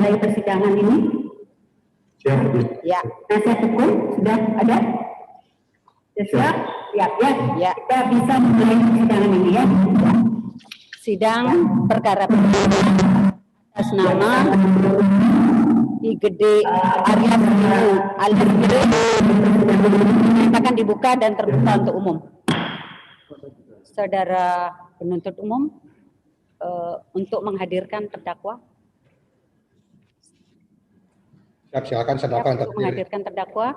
mulai persidangan ini? Ya. Penasihat hukum sudah ada? Sudah siap? Ya. Kita bisa mulai persidangan ini ya. Sidang perkara atas nama Igede Arya alias Gede dinyatakan dibuka dan terbuka untuk umum. Saudara penuntut umum untuk menghadirkan terdakwa. Silakan terdakwa untuk menghadirkan terdakwa.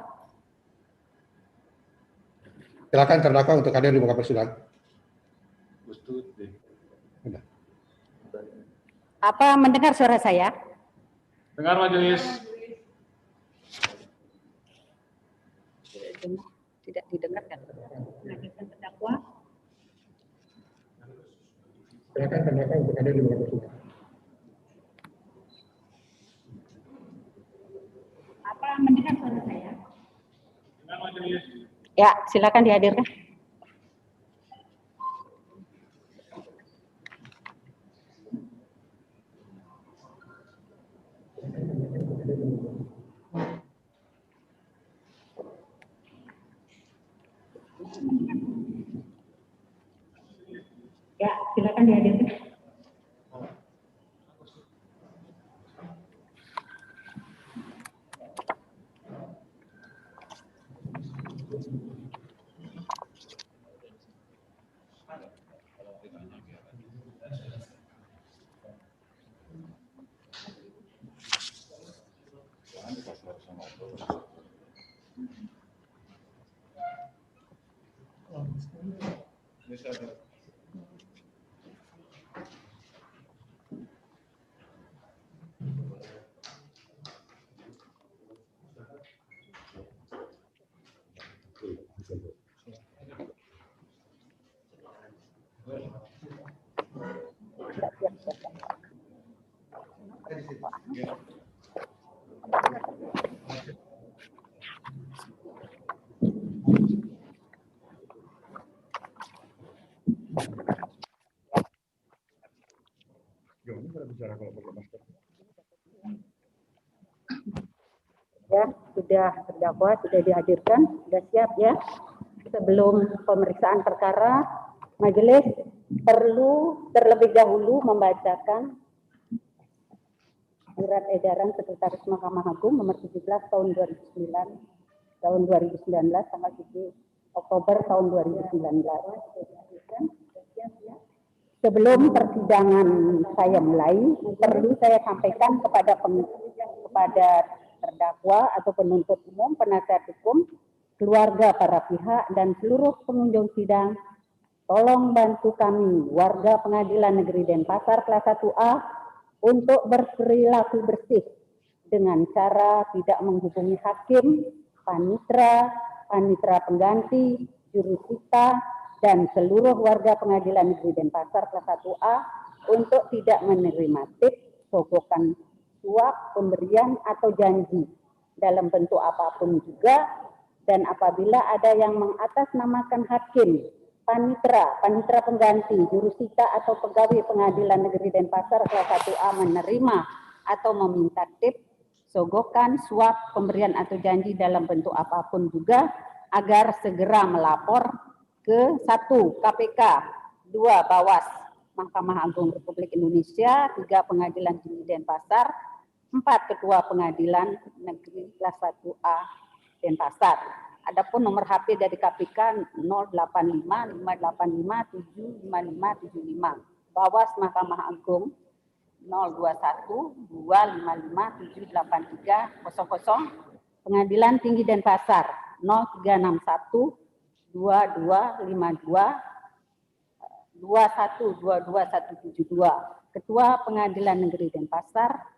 Silakan terdakwa untuk hadir di muka persidangan. Apa mendengar suara saya? Dengar majelis. Tidak didengarkan. Menghadirkan terdakwa. Silakan terdakwa untuk hadir di muka persidangan. Apa mendengar suara saya? Dengar majelis. Ya, silakan dihadirkan. Ya, silakan dihadirkan. Ya, sudah terdakwa, sudah dihadirkan, sudah siap ya. Sebelum pemeriksaan perkara, majelis perlu terlebih dahulu membacakan surat edaran Sekretaris Mahkamah Agung nomor 17 tahun 2019 tanggal 7 Oktober tahun 2019. Sebelum persidangan saya mulai, perlu saya sampaikan kepada terdakwa atau penuntut umum, penasihat hukum, keluarga para pihak, dan seluruh pengunjung sidang, tolong bantu kami, warga Pengadilan Negeri Denpasar kelas 1A, untuk berperilaku bersih dengan cara tidak menghubungi hakim, panitera pengganti, jurusita, dan seluruh warga Pengadilan Negeri Denpasar kelas 1A untuk tidak menerima tip, sogokan, suap, pemberian, atau janji dalam bentuk apapun juga, dan apabila ada yang mengatasnamakan hakim, panitera pengganti, jurusita, atau pegawai Pengadilan Negeri Denpasar kelas 1A menerima atau meminta tip, sogokan, suap, pemberian, atau janji dalam bentuk apapun juga, agar segera melapor ke 1. KPK, 2. Bawas Mahkamah Agung Republik Indonesia, 3. Pengadilan Tinggi Denpasar, 4. Ketua Pengadilan Negeri kelas 1A Denpasar. Adapun nomor HP dari KPK 085-585-75575. Bawas Mahkamah Agung 021-255-78300. Pengadilan Tinggi Denpasar 0361-252-21-22-172. Ketua Pengadilan Negeri Denpasar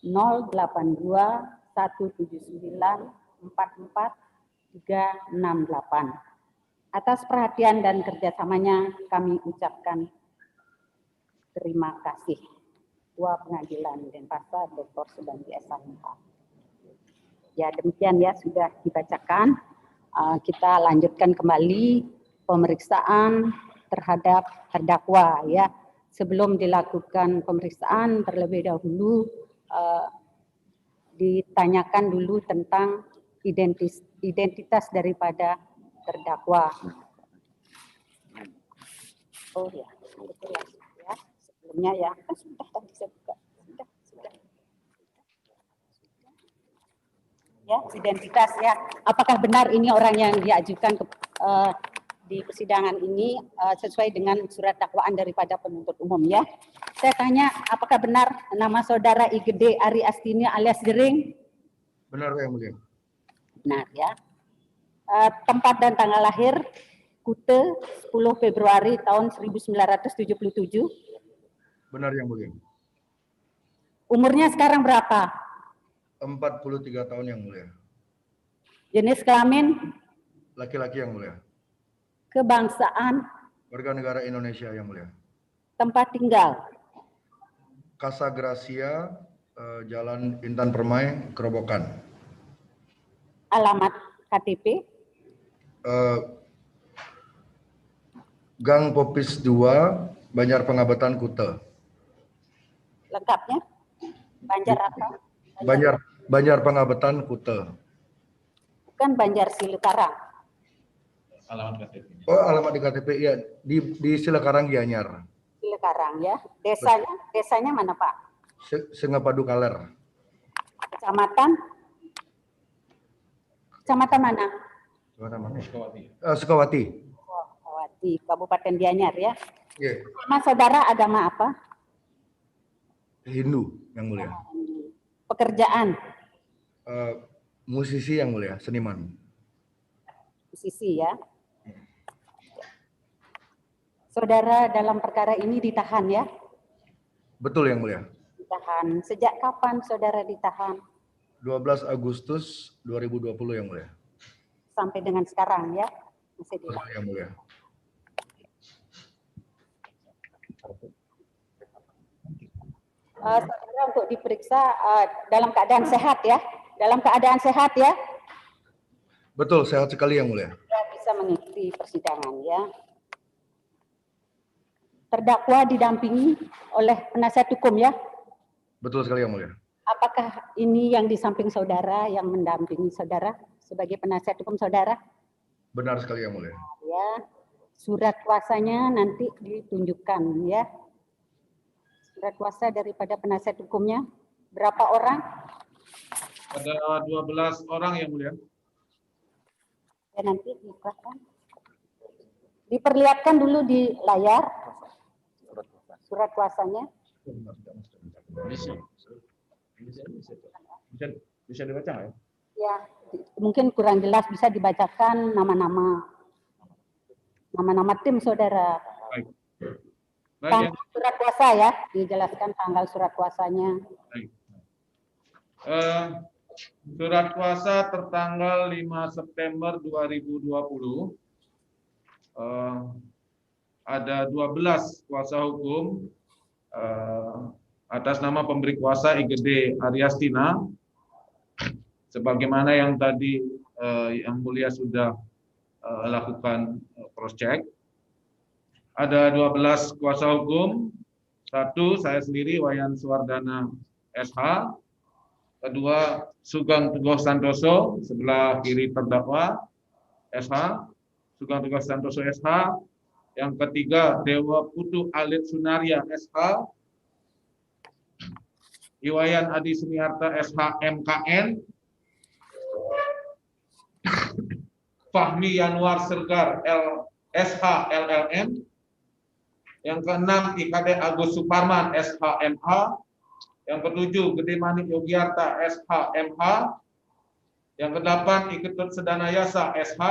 082-179-44-368. Atas perhatian dan kerjasamanya kami ucapkan terima kasih. Ketua Pengadilan Denpasar Dr. Subandi SH. Ya, demikian ya, sudah dibacakan. Kita lanjutkan kembali pemeriksaan terhadap terdakwa ya. Sebelum dilakukan pemeriksaan terlebih dahulu ditanyakan dulu tentang identitas daripada terdakwa. Oh ya, betul ya. Sebelumnya ya, sudah tadi saya buka. Sudah. Ya, identitas ya. Apakah benar ini orang yang diajukan di persidangan ini sesuai dengan surat dakwaan daripada penuntut umum ya? Saya tanya, apakah benar nama saudara IGD Ari Astini alias Jering? Benar yang mulia. Benar ya. Tempat dan tanggal lahir Kute 10 Februari tahun 1977. Benar yang mulia. Umurnya sekarang berapa? 43 tahun yang mulia. Jenis kelamin? Laki-laki yang mulia. Kebangsaan? Warga negara Indonesia yang mulia. Tempat tinggal? Casa Gracia, Jalan Intan Permai, Kerobokan. Alamat KTP? Gang Popis 2, Banjar Pengabetan, Kute. Lengkapnya? Banjar apa? Banjar Pengabetan, Kute. Bukan Banjar Silekarang. Alamat KTP. Oh, alamat di KTP ya, di Silekarang Gianyar. Silekarang ya. Desanya mana Pak? Sengapadu Kaler. Kecamatan mana? Kecamatan mana? Sukawati. Sukawati. Kawati, Kabupaten Gianyar ya. Yeah. Nama saudara agama apa? Hindu yang mulia. Pekerjaan? Musisi yang mulia, seniman. Musisi ya. Saudara dalam perkara ini ditahan ya? Betul yang mulia. Ditahan. Sejak kapan saudara ditahan? 12 Agustus 2020 yang mulia. Sampai dengan sekarang ya? Masih Betul ditahan. yang mulia. Saudara untuk diperiksa dalam keadaan sehat ya? Dalam keadaan sehat ya? Betul, sehat sekali yang mulia. Ya, bisa mengikuti persidangan ya. Terdakwa didampingi oleh penasihat hukum ya? Betul sekali yang mulia. Apakah ini yang di samping saudara yang mendampingi saudara sebagai penasihat hukum saudara? Benar sekali yang mulia. Ya, surat kuasanya nanti ditunjukkan ya. Surat kuasa daripada penasihat hukumnya berapa orang? Ada 12 orang yang mulia. Ya nanti dibukakan. Diperlihatkan dulu di layar surat kuasanya. Bisa dibaca nggak ya? Ya, mungkin kurang jelas bisa dibacakan nama-nama tim saudara. Baik. Baik ya. Tanggal surat kuasa ya, dijelaskan tanggal surat kuasanya. Baik. Surat kuasa tertanggal 5 September 2020. Ada 12 kuasa hukum atas nama pemberi kuasa IGD Ari Astina, sebagaimana yang tadi yang mulia sudah lakukan cross check. Ada 12 kuasa hukum. Satu, saya sendiri Wayan Suwardana SH. Kedua, Sugeng Teguh Santoso sebelah kiri terdakwa SH. Sugeng Teguh Santoso SH. Yang ketiga, Dewa Putu Alit Sunaria SH. Iwayan Adi Sumiarta SH MKN. Fahmi Yanwar Sergar SH LLM. Yang keenam, IKD Agus Suparman SH MH. Yang ketujuh, Gede Manik Yogiarta SH MH. Yang kedelapan, Iketut Sedana Yasa SH.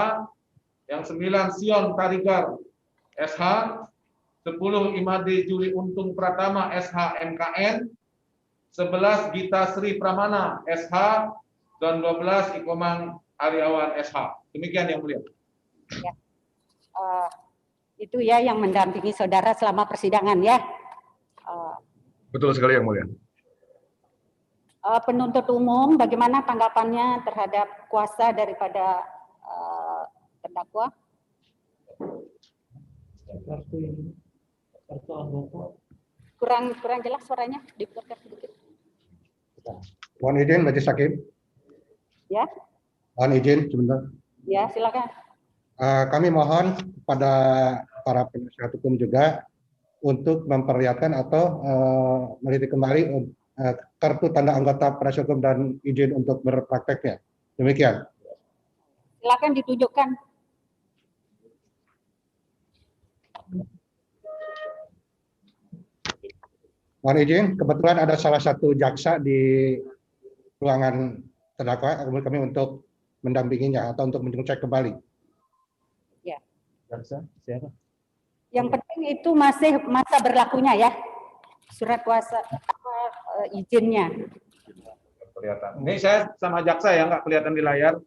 Yang sembilan, Sion Tarigar SH. 10, Imade Juli Untung Pratama SH MKN. 11, Gita Sri Pramana SH. Dan 12, Ikomang Aryawan SH. Demikian yang mulia. Ya. Itu ya yang mendampingi saudara selama persidangan ya. Betul sekali yang mulia. Penuntut umum, bagaimana tanggapannya terhadap kuasa daripada terdakwa? Kurang jelas suaranya, diputarkan sedikit. Mohon izin Majelis Hakim. Ya, Mohon izin sebentar. ya silakan. Kami mohon kepada para penasihat hukum juga untuk memperlihatkan atau meneliti kembali kartu tanda anggota penasihat hukum dan izin untuk berprakteknya. Demikian. Silakan ditunjukkan. Mohon izin, kebetulan ada salah satu jaksa di ruangan terdakwa, kami untuk mendampinginya atau untuk mengecek kembali. Jaksa siapa? Yang penting itu masih masa berlakunya ya, surat kuasa izinnya. Kelihatan. Ini saya sama jaksa ya, nggak kelihatan di layar.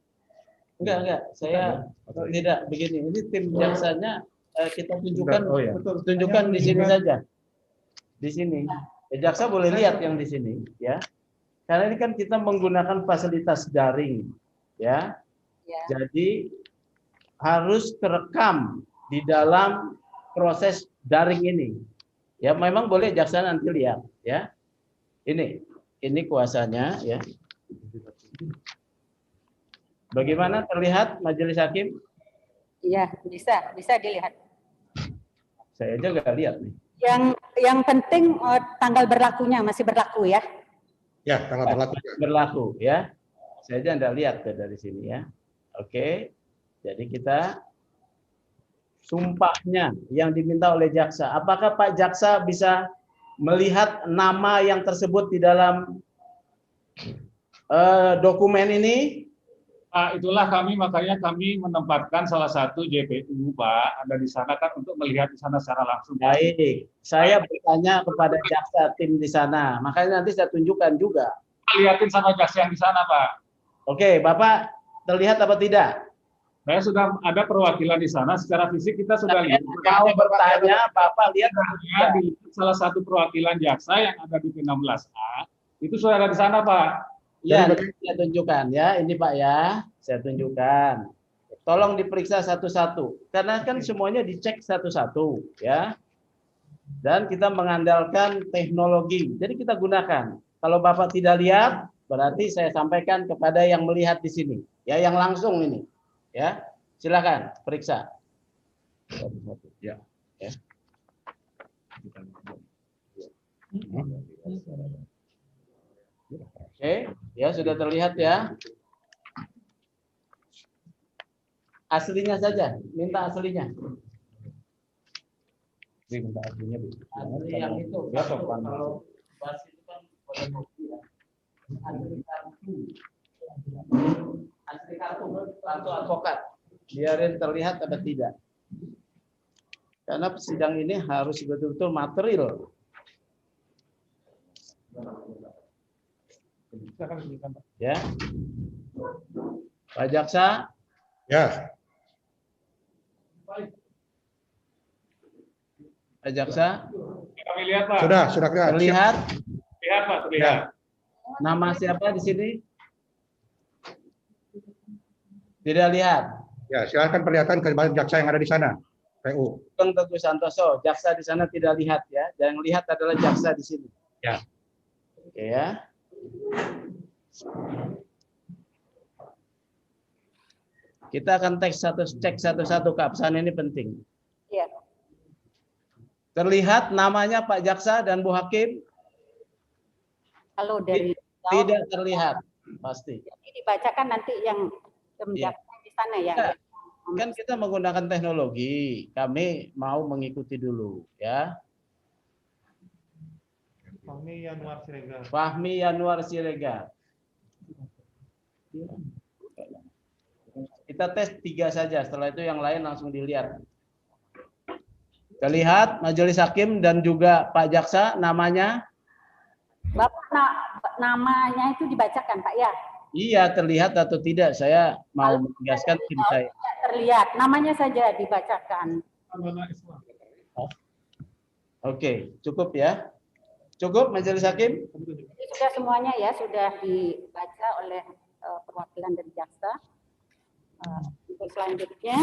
Enggak. Saya tidak begini. Ini tim jaksanya kita tunjukkan, Oh, ya. tunjukkan di sini saja. Di sini. Jaksa boleh lihat yang di sini, ya. Karena ini kan kita menggunakan fasilitas daring, ya. Ya. Jadi harus terekam di dalam proses daring ini. Ya, memang boleh jaksa nanti lihat, ya. Ini kuasanya, ya. Bagaimana terlihat Majelis Hakim? Iya, bisa dilihat. Saya aja nggak lihat nih. Yang penting tanggal berlakunya masih berlaku ya. Ya, tanggal berlaku. Berlaku, ya. Saya aja nggak lihat dari sini, ya. Oke. Jadi kita sumpahnya yang diminta oleh jaksa. Apakah Pak Jaksa bisa melihat nama yang tersebut di dalam dokumen ini? Itulah makanya kami menempatkan salah satu JPU, Pak, ada di sana kan untuk melihat di sana secara langsung. Baik, saya bertanya kepada jaksa tim di sana. Makanya nanti saya tunjukkan juga. Lihatin sama jaksa yang di sana, Pak. Oke, Bapak terlihat apa tidak? Saya sudah ada perwakilan di sana, secara fisik kita sudah Saya lihat. mau bertanya, Bapak lihat apa tidak? Di salah satu perwakilan jaksa yang ada di P16A, itu sudah ada di sana, Pak. Ya, saya tunjukkan ya. Ini Pak ya, saya tunjukkan. Tolong diperiksa satu-satu. Karena kan semuanya dicek satu-satu ya. Dan kita mengandalkan teknologi. Jadi kita gunakan. Kalau Bapak tidak lihat, berarti saya sampaikan kepada yang melihat di sini. Ya, yang langsung ini. Ya, silakan periksa. Ya. Ya. Oke, ya sudah terlihat ya. Aslinya saja, minta aslinya. Minta aslinya, Bu. Asli yang itu. Ya, sopan. Kalau bahas itu kan boleh kopi ya. Asli kartu. Asli kartu advokat. Biarin terlihat atau tidak. Karena sidang ini harus betul-betul material. Ya. Pak Jaksa. Ya. Pak Jaksa. Kami lihat, Pak. Sudah Terlihat. Lihat, Pak, terlihat. Nama siapa di sini? Tidak lihat. Ya, silakan perlihatkan ke jaksa yang ada di sana. PU. Bang Teguh Santoso, jaksa di sana tidak lihat ya. Yang lihat adalah jaksa di sini. Ya. Oke ya. Kita akan cek satu-satu keabsahan ini penting. Iya. Terlihat namanya Pak Jaksa dan Bu Hakim? Kalau dari Tidak terlihat, pasti. Jadi dibacakan nanti yang Iya. jaksa di sana ya. Kan kita menggunakan teknologi, kami mau mengikuti dulu ya. Fahmi Yanuar Siregar. Kita tes 3 saja, setelah itu yang lain langsung dilihat. Terlihat Majelis Hakim dan juga Pak Jaksa namanya? Bapak namanya itu dibacakan, Pak ya? Iya, terlihat atau tidak? Saya mau menegaskan tim saya. Tidak terlihat, namanya saja dibacakan. Oke, cukup ya. Cukup Majelis Hakim? Ini sudah semuanya ya, sudah dibaca oleh perwakilan dari jaksa. Untuk selanjutnya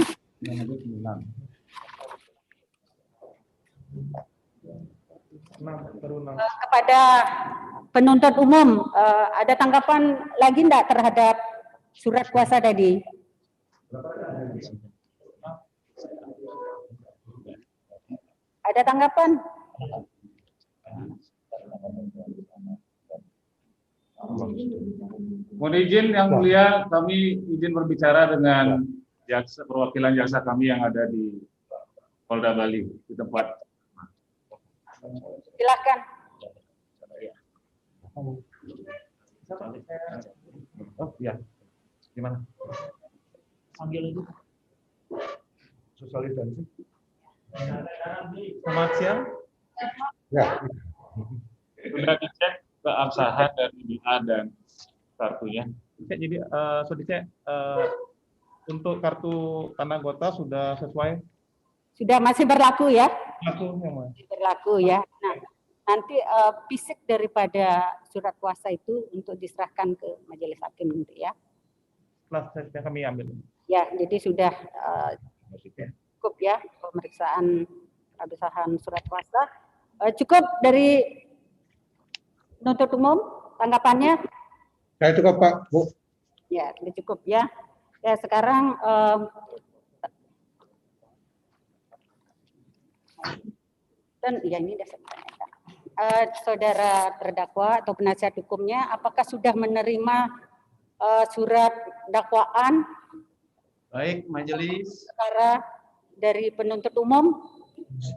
kepada penuntut umum, ada tanggapan lagi enggak terhadap surat kuasa tadi? Ada tanggapan? Mohon izin yang mulia, kami izin berbicara dengan perwakilan jaksa kami yang ada di Polda Bali di tempat. Silakan. Oh iya, gimana? Sosialisasi. Selamat siang. Ya, Sudah dicek keabsahan dari BA dan kartunya. Jadi sudah dicek untuk kartu tanda anggota sudah sesuai. Sudah masih berlaku ya? Laku yang mana? Berlaku ya. Nah, nanti fisik daripada surat kuasa itu untuk diserahkan ke majelis hakim nanti ya. Setelah yang kami ambil. Ya, jadi sudah cukup ya pemeriksaan keabsahan surat kuasa. Cukup dari penuntut umum tanggapannya? saya cukup Pak, Bu. Ya, sudah cukup ya. Ya, sekarang dan ya ini sudah saya tanyakan. Saudara terdakwa atau penasihat hukumnya, apakah sudah menerima surat dakwaan Baik, majelis. perkara dari penuntut umum?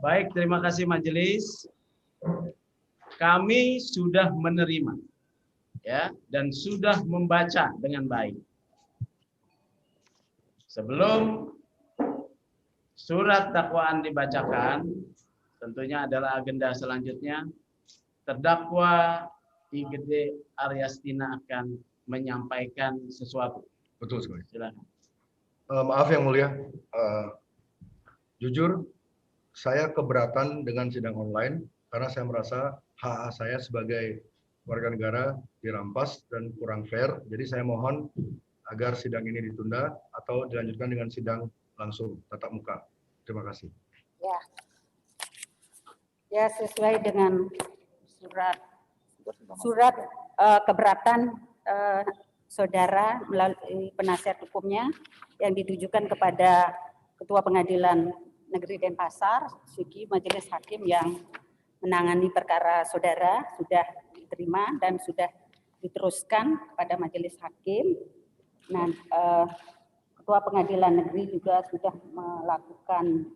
Baik, terima kasih majelis. Kami sudah menerima ya dan sudah membaca dengan baik. Sebelum surat dakwaan dibacakan, tentunya adalah agenda selanjutnya. Terdakwa IGD Aryastina akan menyampaikan sesuatu. Betul sekali. Silakan. Maaf yang mulia, jujur saya keberatan dengan sidang online karena saya merasa hak saya sebagai warga negara dirampas dan kurang fair. Jadi saya mohon agar sidang ini ditunda atau dilanjutkan dengan sidang langsung tatap muka. Terima kasih. Ya. Ya, sesuai dengan surat keberatan saudara melalui penasihat hukumnya yang ditujukan kepada Ketua Pengadilan Negeri Denpasar, Suki Majelis Hakim yang menangani perkara saudara sudah diterima dan sudah diteruskan pada Majelis Hakim. Nah, Ketua Pengadilan Negeri juga sudah melakukan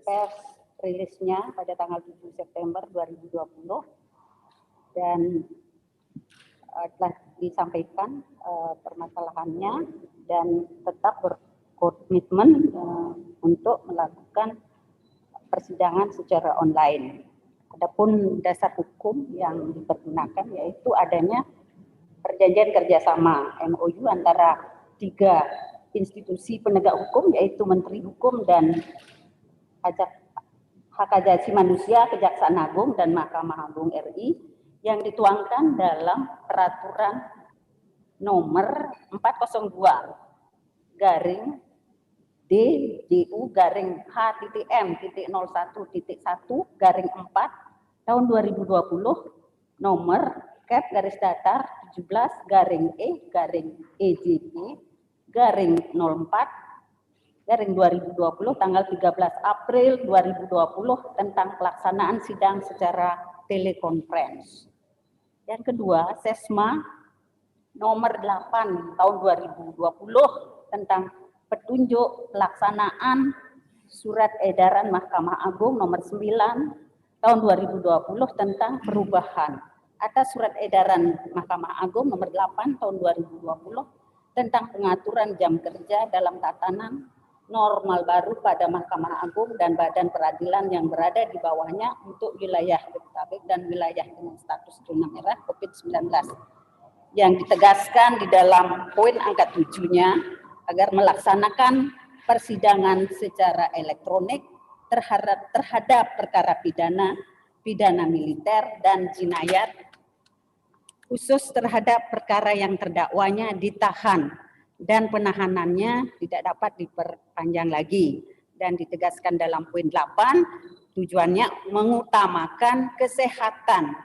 pers rilisnya pada tanggal 7 September 2020 dan telah disampaikan permasalahannya dan tetap berkomitmen untuk melakukan persidangan secara online. Adapun dasar hukum yang dipergunakan yaitu adanya perjanjian kerjasama MOU antara 3 institusi penegak hukum yaitu Menteri Hukum dan Hak Asasi Manusia, Kejaksaan Agung dan Mahkamah Agung RI yang dituangkan dalam peraturan nomor 402 garing DJU garing H.M.01.1 garing 4 tahun 2020 nomor Cap garis datar 17 garing E garing EJP garing 04 garing 2020 tanggal 13 April 2020 tentang pelaksanaan sidang secara telekonferensi. Yang kedua, Sesma nomor 8 tahun 2020 tentang petunjuk pelaksanaan surat edaran Mahkamah Agung nomor 9 tahun 2020 tentang perubahan atas surat edaran Mahkamah Agung nomor 8 tahun 2020 tentang pengaturan jam kerja dalam tatanan normal baru pada Mahkamah Agung dan badan peradilan yang berada di bawahnya untuk wilayah Jabodetabek dan wilayah dengan status zona merah COVID-19 yang ditegaskan di dalam poin angka 7-nya agar melaksanakan persidangan secara elektronik terhadap perkara pidana militer dan jinayat khusus terhadap perkara yang terdakwanya ditahan dan penahanannya tidak dapat diperpanjang lagi dan ditegaskan dalam poin 8 tujuannya mengutamakan kesehatan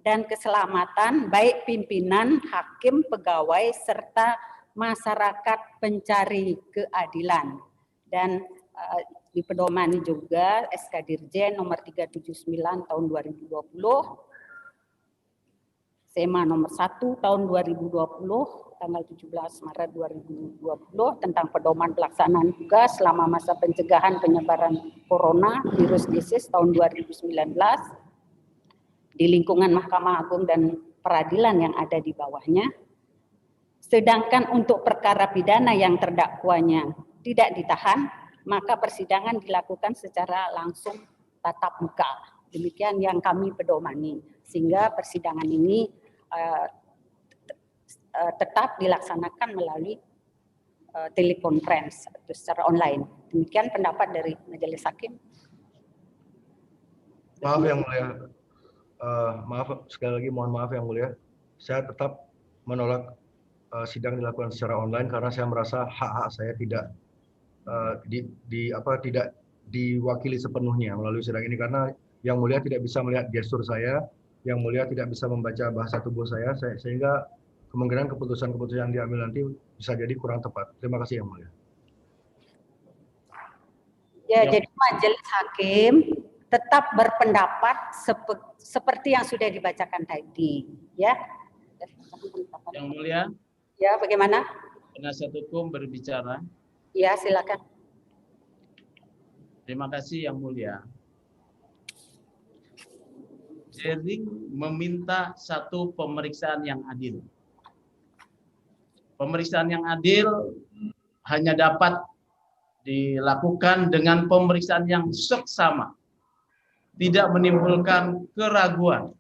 dan keselamatan baik pimpinan, hakim, pegawai, serta masyarakat pencari keadilan. Dan dipedomani juga SK Dirjen nomor 379 tahun 2020, SEMA nomor 1 tahun 2020, tanggal 17 Maret 2020 tentang pedoman pelaksanaan tugas selama masa pencegahan penyebaran corona virus disease tahun 2019 di lingkungan Mahkamah Agung dan peradilan yang ada di bawahnya. Sedangkan untuk perkara pidana yang terdakwanya tidak ditahan, maka persidangan dilakukan secara langsung tatap muka. Demikian yang kami pedomani, sehingga persidangan ini tetap dilaksanakan melalui telekonferensi atau secara online. Demikian pendapat dari Majelis Hakim. Maaf Yang Mulia, maaf sekali lagi, mohon maaf Yang Mulia, saya tetap menolak sidang dilakukan secara online karena saya merasa hak-hak saya tidak tidak diwakili sepenuhnya melalui sidang ini, karena Yang Mulia tidak bisa melihat gestur saya, Yang Mulia tidak bisa membaca bahasa tubuh saya, sehingga kemungkinan keputusan-keputusan yang diambil nanti bisa jadi kurang tepat. Terima kasih Yang Mulia. Ya, jadi Majelis Hakim tetap berpendapat seperti yang sudah dibacakan tadi, ya. Yang Mulia, Ya, bagaimana? penasihat hukum berbicara. Ya, silakan. Terima kasih Yang Mulia. Jering meminta satu pemeriksaan yang adil. Pemeriksaan yang adil hanya dapat dilakukan dengan pemeriksaan yang seksama, tidak menimbulkan keraguan.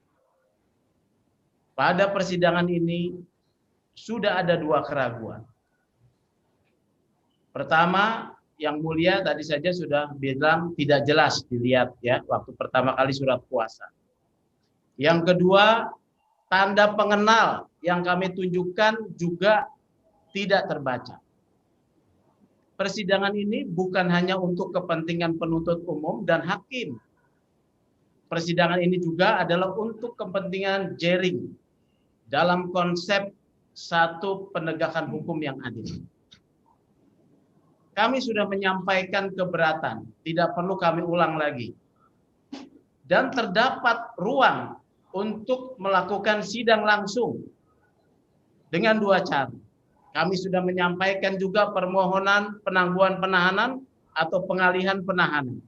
Pada persidangan ini sudah ada 2 keraguan. Pertama, Yang Mulia tadi saja sudah bilang tidak jelas dilihat ya waktu pertama kali surat kuasa. Yang kedua, tanda pengenal yang kami tunjukkan juga tidak terbaca. Persidangan ini bukan hanya untuk kepentingan penuntut umum dan hakim. Persidangan ini juga adalah untuk kepentingan Jering dalam konsep satu penegakan hukum yang adil. Kami sudah menyampaikan keberatan, tidak perlu kami ulang lagi. Dan terdapat ruang untuk melakukan sidang langsung dengan 2 cara. Kami sudah menyampaikan juga permohonan penangguhan penahanan atau pengalihan penahanan.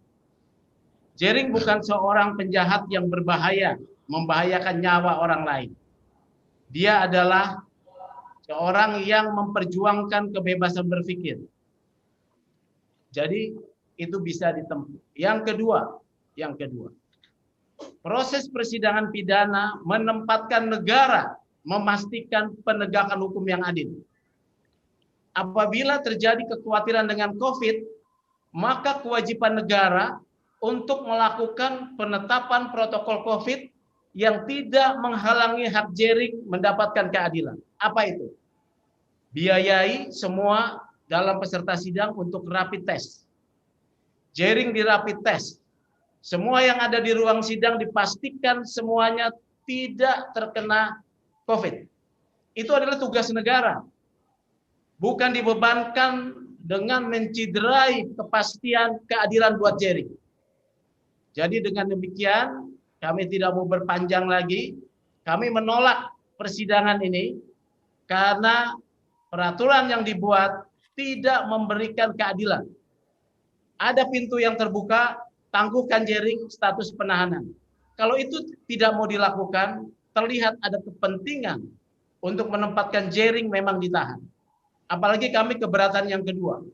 Jering bukan seorang penjahat yang berbahaya, membahayakan nyawa orang lain. Dia adalah seorang yang memperjuangkan kebebasan berpikir. Jadi itu bisa ditempuh. Yang kedua, proses persidangan pidana menempatkan negara memastikan penegakan hukum yang adil. Apabila terjadi kekhawatiran dengan COVID, maka kewajiban negara untuk melakukan penetapan protokol COVID yang tidak menghalangi hak Jering mendapatkan keadilan. Apa itu? Biayai semua dalam peserta sidang untuk rapid test. Jering di rapid test. Semua yang ada di ruang sidang dipastikan semuanya tidak terkena COVID. Itu adalah tugas negara. Bukan dibebankan dengan menciderai kepastian keadilan buat Jering. Jadi dengan demikian, kami tidak mau berpanjang lagi. Kami menolak persidangan ini karena peraturan yang dibuat tidak memberikan keadilan. Ada pintu yang terbuka, tangguhkan Jering status penahanan. Kalau itu tidak mau dilakukan, terlihat ada kepentingan untuk menempatkan Jering memang ditahan. Apalagi kami keberatan yang kedua.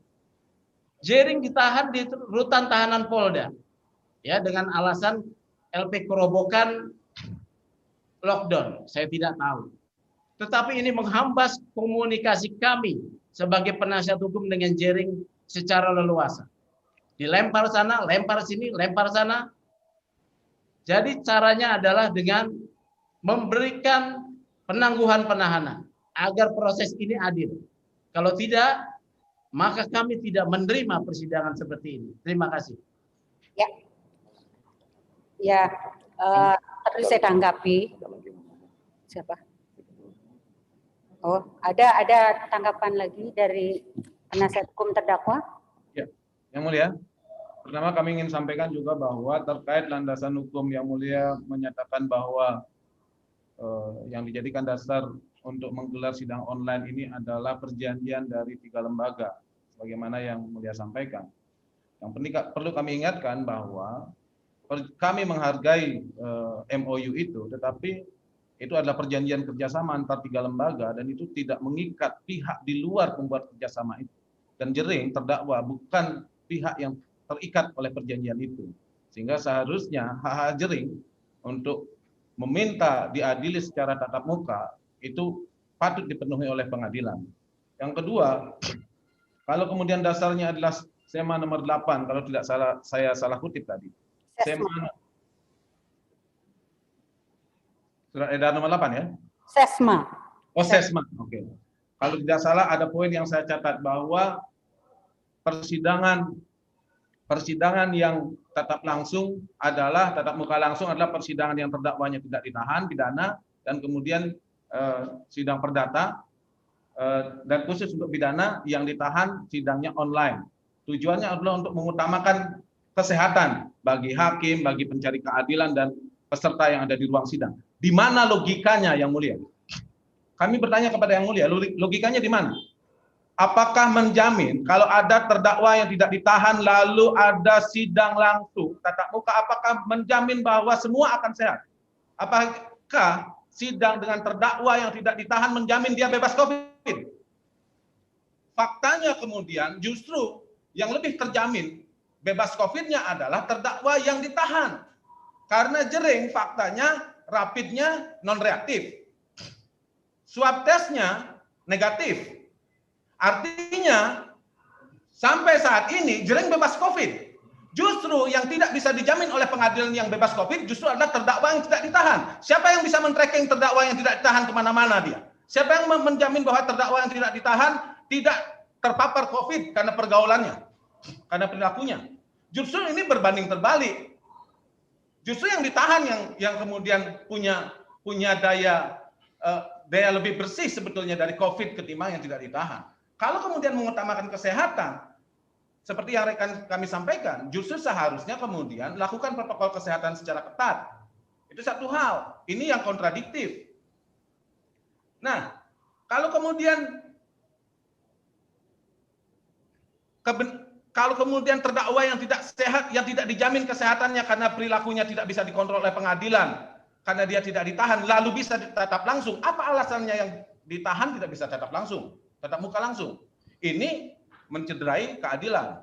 Jering ditahan di rutan tahanan Polda, ya, dengan alasan LP Kerobokan lockdown. Saya tidak tahu. Tetapi ini menghambas komunikasi kami sebagai penasihat hukum dengan Jering secara leluasa. Dilempar sana, lempar sini, lempar sana. Jadi caranya adalah dengan memberikan penangguhan penahanan agar proses ini adil. Kalau tidak, maka kami tidak menerima persidangan seperti ini. Terima kasih. Ya, perlu saya tanggapi. siapa? Oh, ada tanggapan lagi dari penasihat hukum terdakwa? Ya, Yang Mulia. Pertama kami ingin sampaikan juga bahwa terkait landasan hukum Yang Mulia menyatakan bahwa yang dijadikan dasar untuk menggelar sidang online ini adalah perjanjian dari 3 lembaga, sebagaimana Yang Mulia sampaikan. Yang perlu kami ingatkan bahwa kami menghargai MOU itu, tetapi itu adalah perjanjian kerjasama antar 3 lembaga dan itu tidak mengikat pihak di luar pembuat kerjasama itu. Dan jering terdakwa bukan pihak yang terikat oleh perjanjian itu. Sehingga seharusnya hak jering untuk meminta diadili secara tatap muka itu patut dipenuhi oleh pengadilan. Yang kedua, kalau kemudian dasarnya adalah SEMA nomor 8, kalau tidak salah saya salah kutip tadi. SEMA Surat edaran nomor 8 ya? Sesma. Oh, SESMA. Oke. Kalau tidak salah ada poin yang saya catat bahwa persidangan yang tatap muka langsung adalah persidangan yang terdakwanya tidak ditahan, pidana, dan kemudian sidang perdata, dan khusus untuk pidana yang ditahan sidangnya online. Tujuannya adalah untuk mengutamakan kesehatan bagi hakim, bagi pencari keadilan, dan peserta yang ada di ruang sidang. Di mana logikanya, Yang Mulia? Kami bertanya kepada Yang Mulia, logikanya di mana? Apakah menjamin kalau ada terdakwa yang tidak ditahan lalu ada sidang langsung tatap muka, apakah menjamin bahwa semua akan sehat? Apakah sidang dengan terdakwa yang tidak ditahan menjamin dia bebas COVID? Faktanya kemudian justru yang lebih terjamin bebas COVID-nya adalah terdakwa yang ditahan. Karena jering faktanya rapidnya non-reaktif. Swab testnya negatif. Artinya sampai saat ini jering bebas COVID. Justru yang tidak bisa dijamin oleh pengadilan yang bebas COVID justru adalah terdakwa yang tidak ditahan. Siapa yang bisa men-tracking terdakwa yang tidak ditahan kemana-mana dia? Siapa yang menjamin bahwa terdakwa yang tidak ditahan tidak terpapar COVID karena pergaulannya, karena perilakunya? Justru ini berbanding terbalik. Justru yang ditahan yang kemudian punya daya lebih bersih sebetulnya dari COVID ketimbang yang tidak ditahan. Kalau kemudian mengutamakan kesehatan, seperti yang rekan kami sampaikan, justru seharusnya kemudian lakukan protokol kesehatan secara ketat. Itu satu hal. Ini yang kontradiktif. Nah, kalau kemudian terdakwa yang tidak sehat, yang tidak dijamin kesehatannya karena perilakunya tidak bisa dikontrol oleh pengadilan, karena dia tidak ditahan, lalu bisa ditatap langsung. Apa alasannya yang ditahan tidak bisa tatap langsung, tatap muka langsung? Ini mencederai keadilan.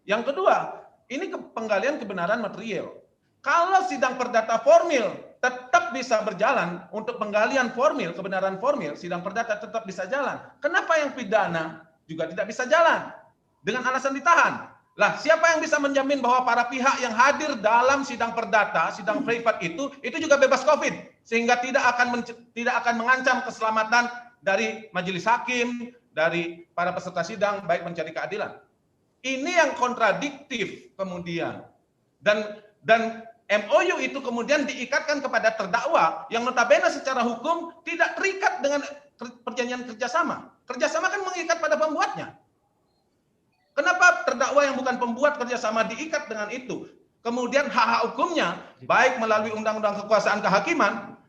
Yang kedua, ini penggalian kebenaran material. Kalau sidang perdata formil tetap bisa berjalan, untuk penggalian formil, kebenaran formil, sidang perdata tetap bisa jalan. Kenapa yang pidana juga tidak bisa jalan? Dengan alasan ditahan. Lah, siapa yang bisa menjamin bahwa para pihak yang hadir dalam sidang perdata, sidang privat itu juga bebas COVID, sehingga tidak akan mengancam keselamatan dari majelis hakim, dari para peserta sidang, baik mencari keadilan. Ini yang kontradiktif kemudian. Dan MOU itu kemudian diikatkan kepada terdakwa yang notabene secara hukum tidak terikat dengan perjanjian kerjasama. Kerjasama kan mengikat pada pembuatnya. Kenapa terdakwa yang bukan pembuat kerjasama diikat dengan itu? Kemudian hak-hak hukumnya, baik melalui undang-undang kekuasaan kehakiman.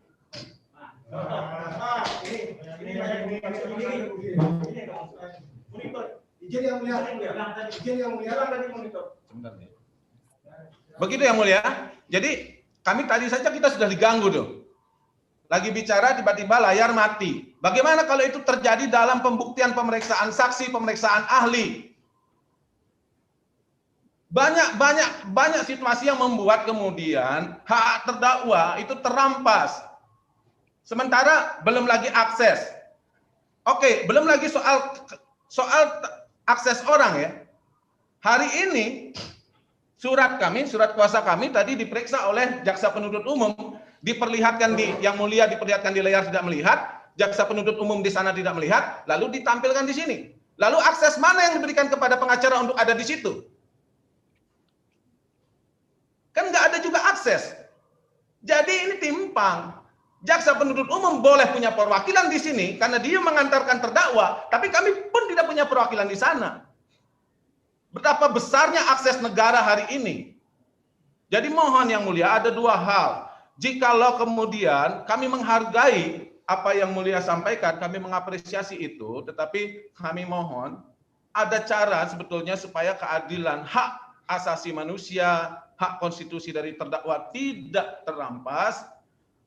Begitu Yang Mulia. Jadi kami tadi saja kita sudah diganggu tuh. Lagi bicara tiba-tiba layar mati. Bagaimana kalau itu terjadi dalam pembuktian pemeriksaan saksi, pemeriksaan ahli? Banyak situasi yang membuat kemudian hak terdakwa itu terampas. Sementara belum lagi akses. Oke, belum lagi soal akses orang ya. Hari ini surat kuasa kami tadi diperiksa oleh jaksa penuntut umum, diperlihatkan Yang Mulia diperlihatkan di layar tidak melihat, jaksa penuntut umum di sana tidak melihat, lalu ditampilkan di sini. Lalu akses mana yang diberikan kepada pengacara untuk ada di situ? Kan nggak ada juga akses. Jadi ini timpang. Jaksa penuntut umum boleh punya perwakilan di sini karena dia mengantarkan terdakwa, tapi kami pun tidak punya perwakilan di sana. Betapa besarnya akses negara hari ini. Jadi mohon Yang Mulia, ada dua hal. Jikalau kemudian kami menghargai apa yang Mulia sampaikan, kami mengapresiasi itu, tetapi kami mohon ada cara sebetulnya supaya keadilan hak asasi manusia, hak konstitusi dari terdakwa tidak terampas.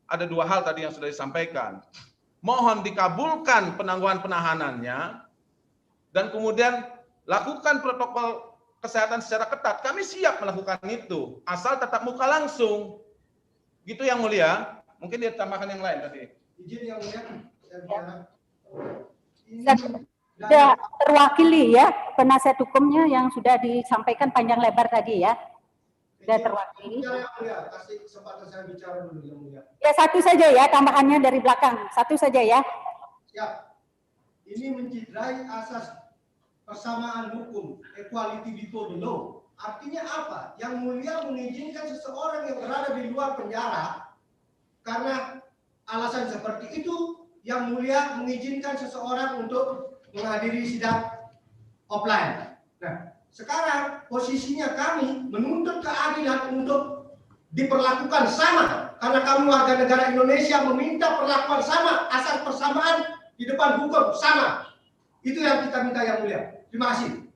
Ada dua hal tadi yang sudah disampaikan. Mohon dikabulkan penangguhan penahanannya, dan kemudian lakukan protokol kesehatan secara ketat. Kami siap melakukan itu, asal tatap muka langsung. Gitu Yang Mulia. Mungkin dia tambahkan yang lain tadi. Izin Yang Mulia, Sudah terwakili ya penasihat hukumnya yang sudah disampaikan panjang lebar tadi ya. Sudah terwakili. Yang Mulia, kasih kesempatan saya bicara dulu Yang Mulia. Ya, satu saja ya, tambahannya dari belakang. Satu saja ya. Siap. Ini mencederai asas persamaan hukum, equality before the law. Artinya apa? Yang Mulia mengizinkan seseorang yang berada di luar penjara karena alasan seperti itu. Yang Mulia mengizinkan seseorang untuk menghadiri sidang offline. Nah, sekarang posisinya kami menuntut keadilan untuk diperlakukan sama karena kami warga negara Indonesia meminta perlakuan sama, asas persamaan di depan hukum sama. Itu yang kita minta Yang Mulia. Terima kasih.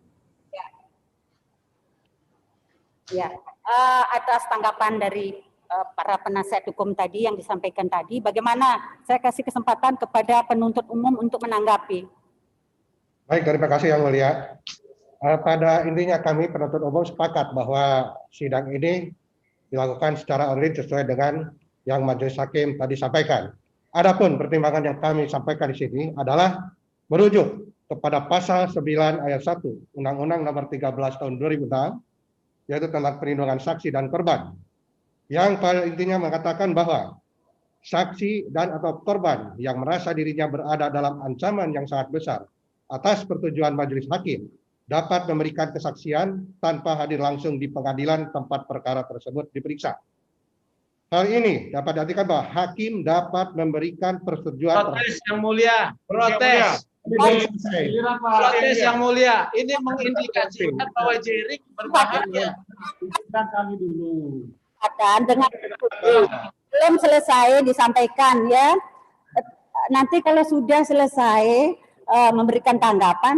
Ya, atas tanggapan dari para penasihat hukum tadi yang disampaikan tadi, bagaimana saya kasih kesempatan kepada penuntut umum untuk menanggapi. Baik, terima kasih Yang Mulia. Pada intinya kami penuntut umum sepakat bahwa sidang ini dilakukan secara online sesuai dengan yang Majelis Hakim tadi sampaikan. Adapun pertimbangan yang kami sampaikan di sini adalah merujuk kepada pasal 9 ayat 1 Undang-Undang Nomor 13 Tahun 2006, yaitu tentang perlindungan saksi dan korban, yang pada intinya mengatakan bahwa saksi dan atau korban yang merasa dirinya berada dalam ancaman yang sangat besar atas persetujuan majelis hakim dapat memberikan kesaksian tanpa hadir langsung di pengadilan tempat perkara tersebut diperiksa. Hal ini dapat diartikan bahwa hakim dapat memberikan persetujuan. Protes Yang Mulia, protes. Protes Yang Mulia, ini mengindikasikan bahwa Jering berbahaya. Izinkan kami dulu. Dengan belum selesai disampaikan ya. Nanti kalau sudah selesai memberikan tanggapan,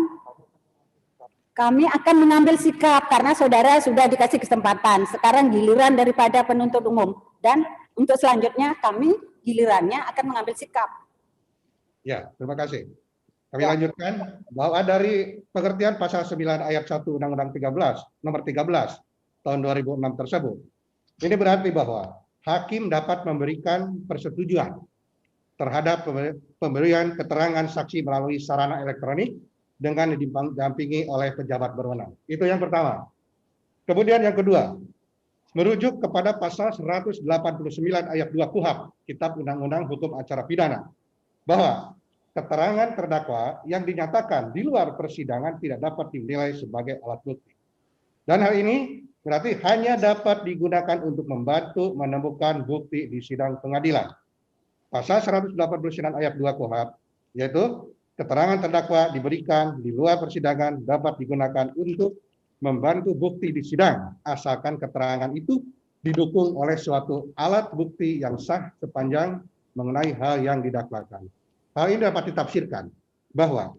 kami akan mengambil sikap karena saudara sudah dikasih kesempatan. Sekarang giliran daripada penuntut umum, dan untuk selanjutnya kami gilirannya akan mengambil sikap. Ya, terima kasih. Kami lanjutkan bahwa dari pengertian pasal 9 ayat 1 Undang-Undang 13 nomor 13 tahun 2006 tersebut. Ini berarti bahwa hakim dapat memberikan persetujuan terhadap pemberian keterangan saksi melalui sarana elektronik dengan didampingi oleh pejabat berwenang. Itu yang pertama. Kemudian yang kedua, merujuk kepada pasal 189 ayat 2 KUHP, Kitab Undang-Undang Hukum Acara Pidana, bahwa keterangan terdakwa yang dinyatakan di luar persidangan tidak dapat dinilai sebagai alat bukti. Dan hal ini berarti hanya dapat digunakan untuk membantu menemukan bukti di sidang pengadilan. Pasal 189 ayat 2 KUHP, yaitu keterangan terdakwa diberikan di luar persidangan dapat digunakan untuk membantu bukti di sidang, asalkan keterangan itu didukung oleh suatu alat bukti yang sah sepanjang mengenai hal yang didakwakan. Hal ini dapat ditafsirkan bahwa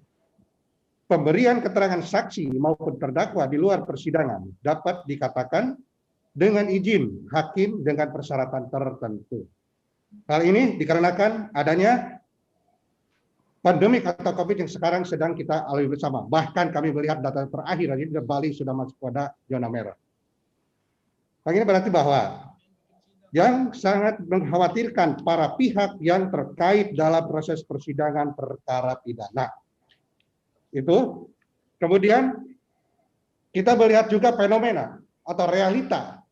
pemberian keterangan saksi maupun terdakwa di luar persidangan dapat dikatakan dengan izin hakim dengan persyaratan tertentu. Hal ini dikarenakan adanya pandemi atau COVID yang sekarang sedang kita alami bersama. Bahkan kami melihat data terakhir ini Bali sudah masuk pada zona merah. Hal ini berarti bahwa yang sangat mengkhawatirkan para pihak yang terkait dalam proses persidangan perkara pidana. Itu kemudian kita melihat juga fenomena atau realita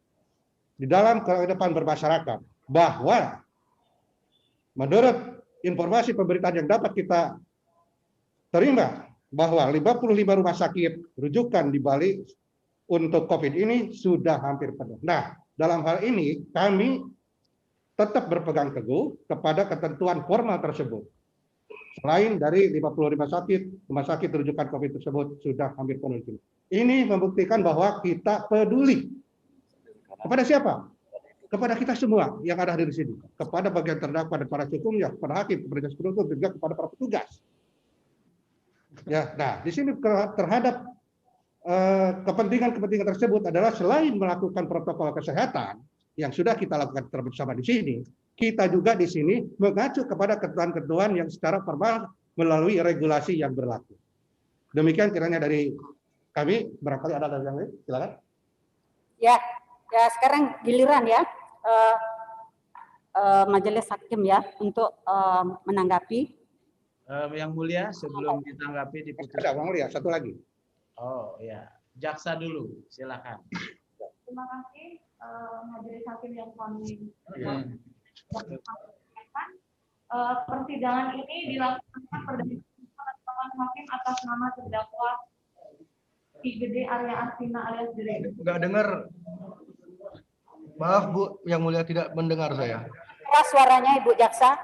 di dalam kehidupan bermasyarakat bahwa menurut informasi pemberitaan yang dapat kita terima bahwa 55 rumah sakit rujukan di Bali untuk COVID ini sudah hampir penuh. Nah, dalam hal ini kami tetap berpegang teguh kepada ketentuan formal tersebut. Selain dari 55 rumah sakit rujukan COVID tersebut sudah hampir penuh. Ini membuktikan bahwa kita peduli. Kepada siapa? Kepada kita semua yang ada di sini. Kepada bagian terdakwa dan para hukumnya, kepada hakim, kepada jaksa penuntut, juga kepada para petugas. Ya, nah di sini terhadap kepentingan-kepentingan tersebut adalah selain melakukan protokol kesehatan yang sudah kita lakukan bersama di sini, kita juga di sini mengacu kepada ketentuan-ketentuan yang secara formal melalui regulasi yang berlaku. Demikian kiranya dari kami. Barangkali ada yang lain, silakan. Ya, sekarang giliran ya Majelis Hakim ya untuk menanggapi. Yang mulia, sebelum ditanggapi diputus. Ada Bang Mulia, satu lagi. Oh ya, jaksa dulu, silakan. Terima kasih Majelis Hakim yang kami persidangan ini dilakukan berdasarkan penetapan hakim atas nama terdakwa IGD Arya Astina alias Jering. Enggak dengar. Maaf Bu, yang mulia tidak mendengar saya. Keras suaranya Ibu Jaksa.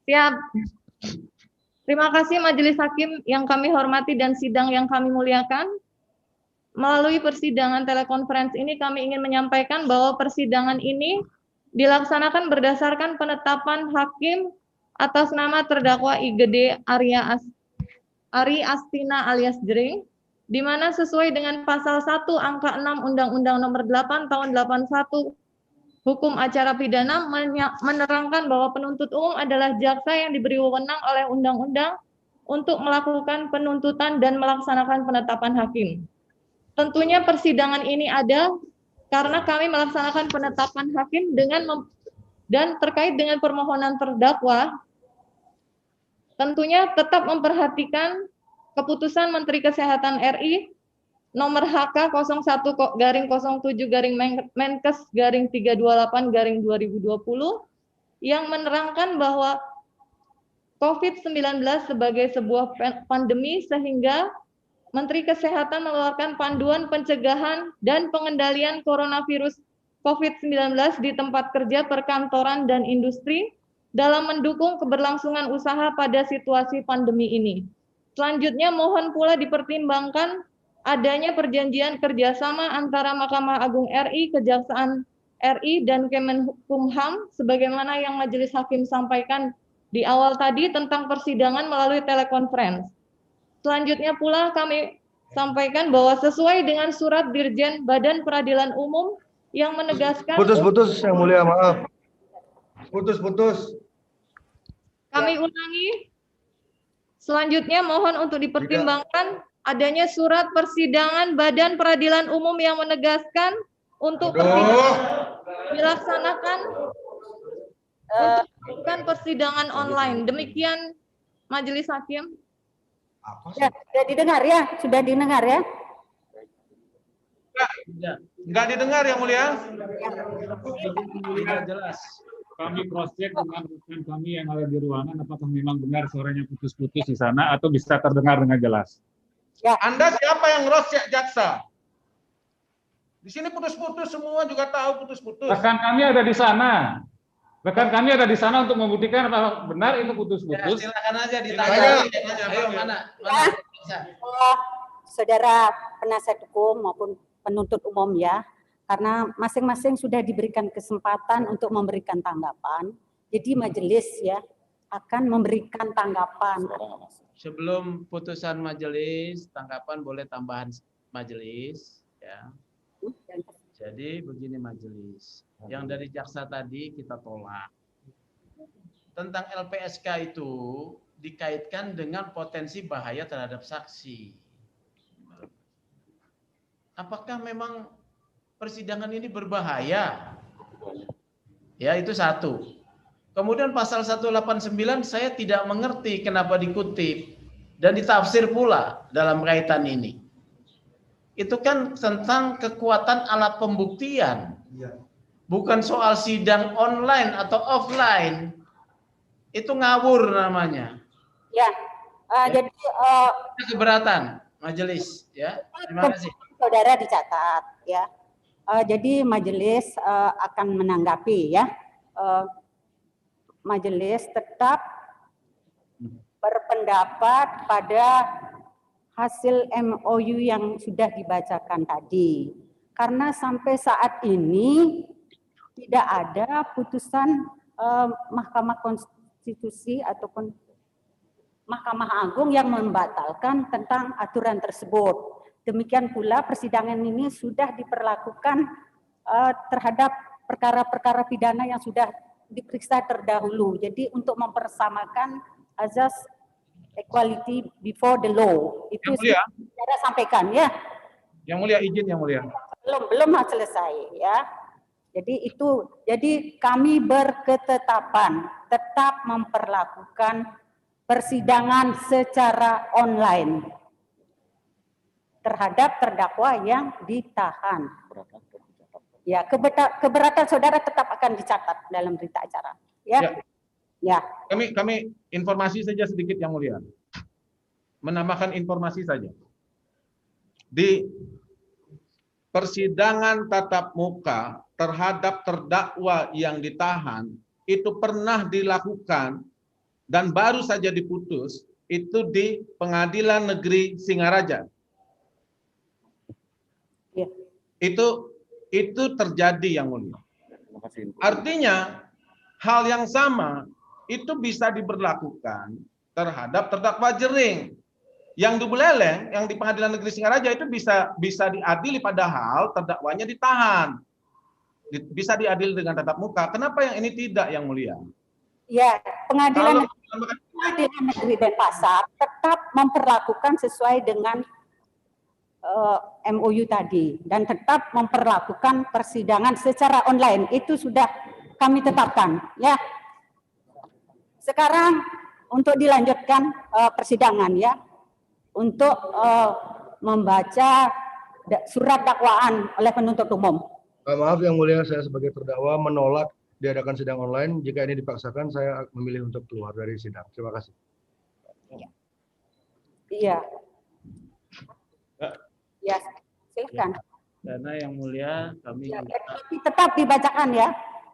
Siap. Terima kasih Majelis Hakim yang kami hormati dan sidang yang kami muliakan. Melalui persidangan telekonferensi ini kami ingin menyampaikan bahwa persidangan ini dilaksanakan berdasarkan penetapan hakim atas nama terdakwa IGD Ari Astina alias Jering, di mana sesuai dengan pasal 1 angka 6 Undang-Undang Nomor 8 Tahun 81 Hukum Acara Pidana menerangkan bahwa penuntut umum adalah jaksa yang diberi wewenang oleh undang-undang untuk melakukan penuntutan dan melaksanakan penetapan hakim. Tentunya persidangan ini ada karena kami melaksanakan penetapan hakim dan terkait dengan permohonan terdakwa, tentunya tetap memperhatikan keputusan Menteri Kesehatan RI nomor HK 01-7-Menkes-328-2020 yang menerangkan bahwa COVID-19 sebagai sebuah pandemi sehingga Menteri Kesehatan mengeluarkan panduan pencegahan dan pengendalian coronavirus COVID-19 di tempat kerja, perkantoran, dan industri dalam mendukung keberlangsungan usaha pada situasi pandemi ini. Selanjutnya mohon pula dipertimbangkan adanya perjanjian kerjasama antara Mahkamah Agung RI, Kejaksaan RI, dan Kemenkumham, sebagaimana yang Majelis Hakim sampaikan di awal tadi tentang persidangan melalui telekonferensi. Selanjutnya pula kami sampaikan bahwa sesuai dengan surat Dirjen Badan Peradilan Umum yang menegaskan... Putus-putus, yang mulia, maaf. Putus-putus. Kami ulangi. Selanjutnya mohon untuk dipertimbangkan adanya surat persidangan Badan Peradilan Umum yang menegaskan untuk dilaksanakan untuk persidangan online. Demikian Majelis Hakim. Ya, sudah didengar ya? Sudah didengar ya? Enggak didengar yang mulia. Jelas. Kami cross check dengan rekan kami yang ada di ruangan apakah memang benar suaranya putus-putus di sana atau bisa terdengar dengan jelas. Ya. Anda siapa yang cross check jaksa? Di sini putus-putus, semua juga tahu putus-putus. Rekan kami ada di sana. Rekan kami ada di sana untuk membuktikan apakah benar itu putus-putus. Ya, silakan aja ditanya. Saya. Ayo mana? Saudara penasihat hukum maupun penuntut umum ya, karena masing-masing sudah diberikan kesempatan untuk memberikan tanggapan, jadi majelis ya akan memberikan tanggapan. Sebelum putusan majelis, tanggapan boleh tambahan majelis, ya. Jadi begini majelis, yang dari jaksa tadi kita tolak. Tentang LPSK itu dikaitkan dengan potensi bahaya terhadap saksi. Apakah memang persidangan ini berbahaya? Ya, itu satu. Kemudian pasal 189 saya tidak mengerti kenapa dikutip dan ditafsir pula dalam kaitan ini. Itu kan tentang kekuatan alat pembuktian. Bukan soal sidang online atau offline. Itu ngawur namanya. Ya, jadi keberatan majelis ya. Terima kasih. Saudara dicatat ya. Jadi majelis akan menanggapi ya majelis tetap berpendapat pada hasil MOU yang sudah dibacakan tadi. Karena sampai saat ini tidak ada putusan Mahkamah Konstitusi ataupun Mahkamah Agung yang membatalkan tentang aturan tersebut. Demikian pula persidangan ini sudah diperlakukan terhadap perkara-perkara pidana yang sudah diperiksa terdahulu. Jadi untuk mempersamakan azas equality before the law itu Yang Mulia. saya sampaikan ya. Yang Mulia, izin Yang Mulia. Belum selesai ya. Jadi kami berketetapan tetap memperlakukan persidangan secara online terhadap terdakwa yang ditahan. Ya, keberatan saudara tetap akan dicatat dalam berita acara. Ya. Ya. Kami informasi saja sedikit Yang Mulia. Menambahkan informasi saja. Di persidangan tatap muka terhadap terdakwa yang ditahan itu pernah dilakukan dan baru saja diputus itu di Pengadilan Negeri Singaraja. Ya. Itu terjadi Yang Mulia. Artinya hal yang sama itu bisa diberlakukan terhadap terdakwa Jering yang di Buleleng, yang di Pengadilan Negeri Singaraja itu bisa diadili padahal terdakwanya ditahan. Bisa diadili dengan tatap muka. Kenapa yang ini tidak Yang Mulia? Ya, Pengadilan Negeri Denpasar tetap memperlakukan sesuai dengan MOU tadi dan tetap memperlakukan persidangan secara online. Itu sudah kami tetapkan ya. Sekarang untuk dilanjutkan persidangan ya, untuk membaca surat dakwaan oleh penuntut umum. Maaf Yang Mulia, saya sebagai terdakwa menolak diadakan sidang online. Jika ini dipaksakan, saya memilih untuk keluar dari sidang. Terima kasih. Iya. Ya, silakan. Karena Yang Mulia kami Ya, juga, tapi tetap dibacakan ya.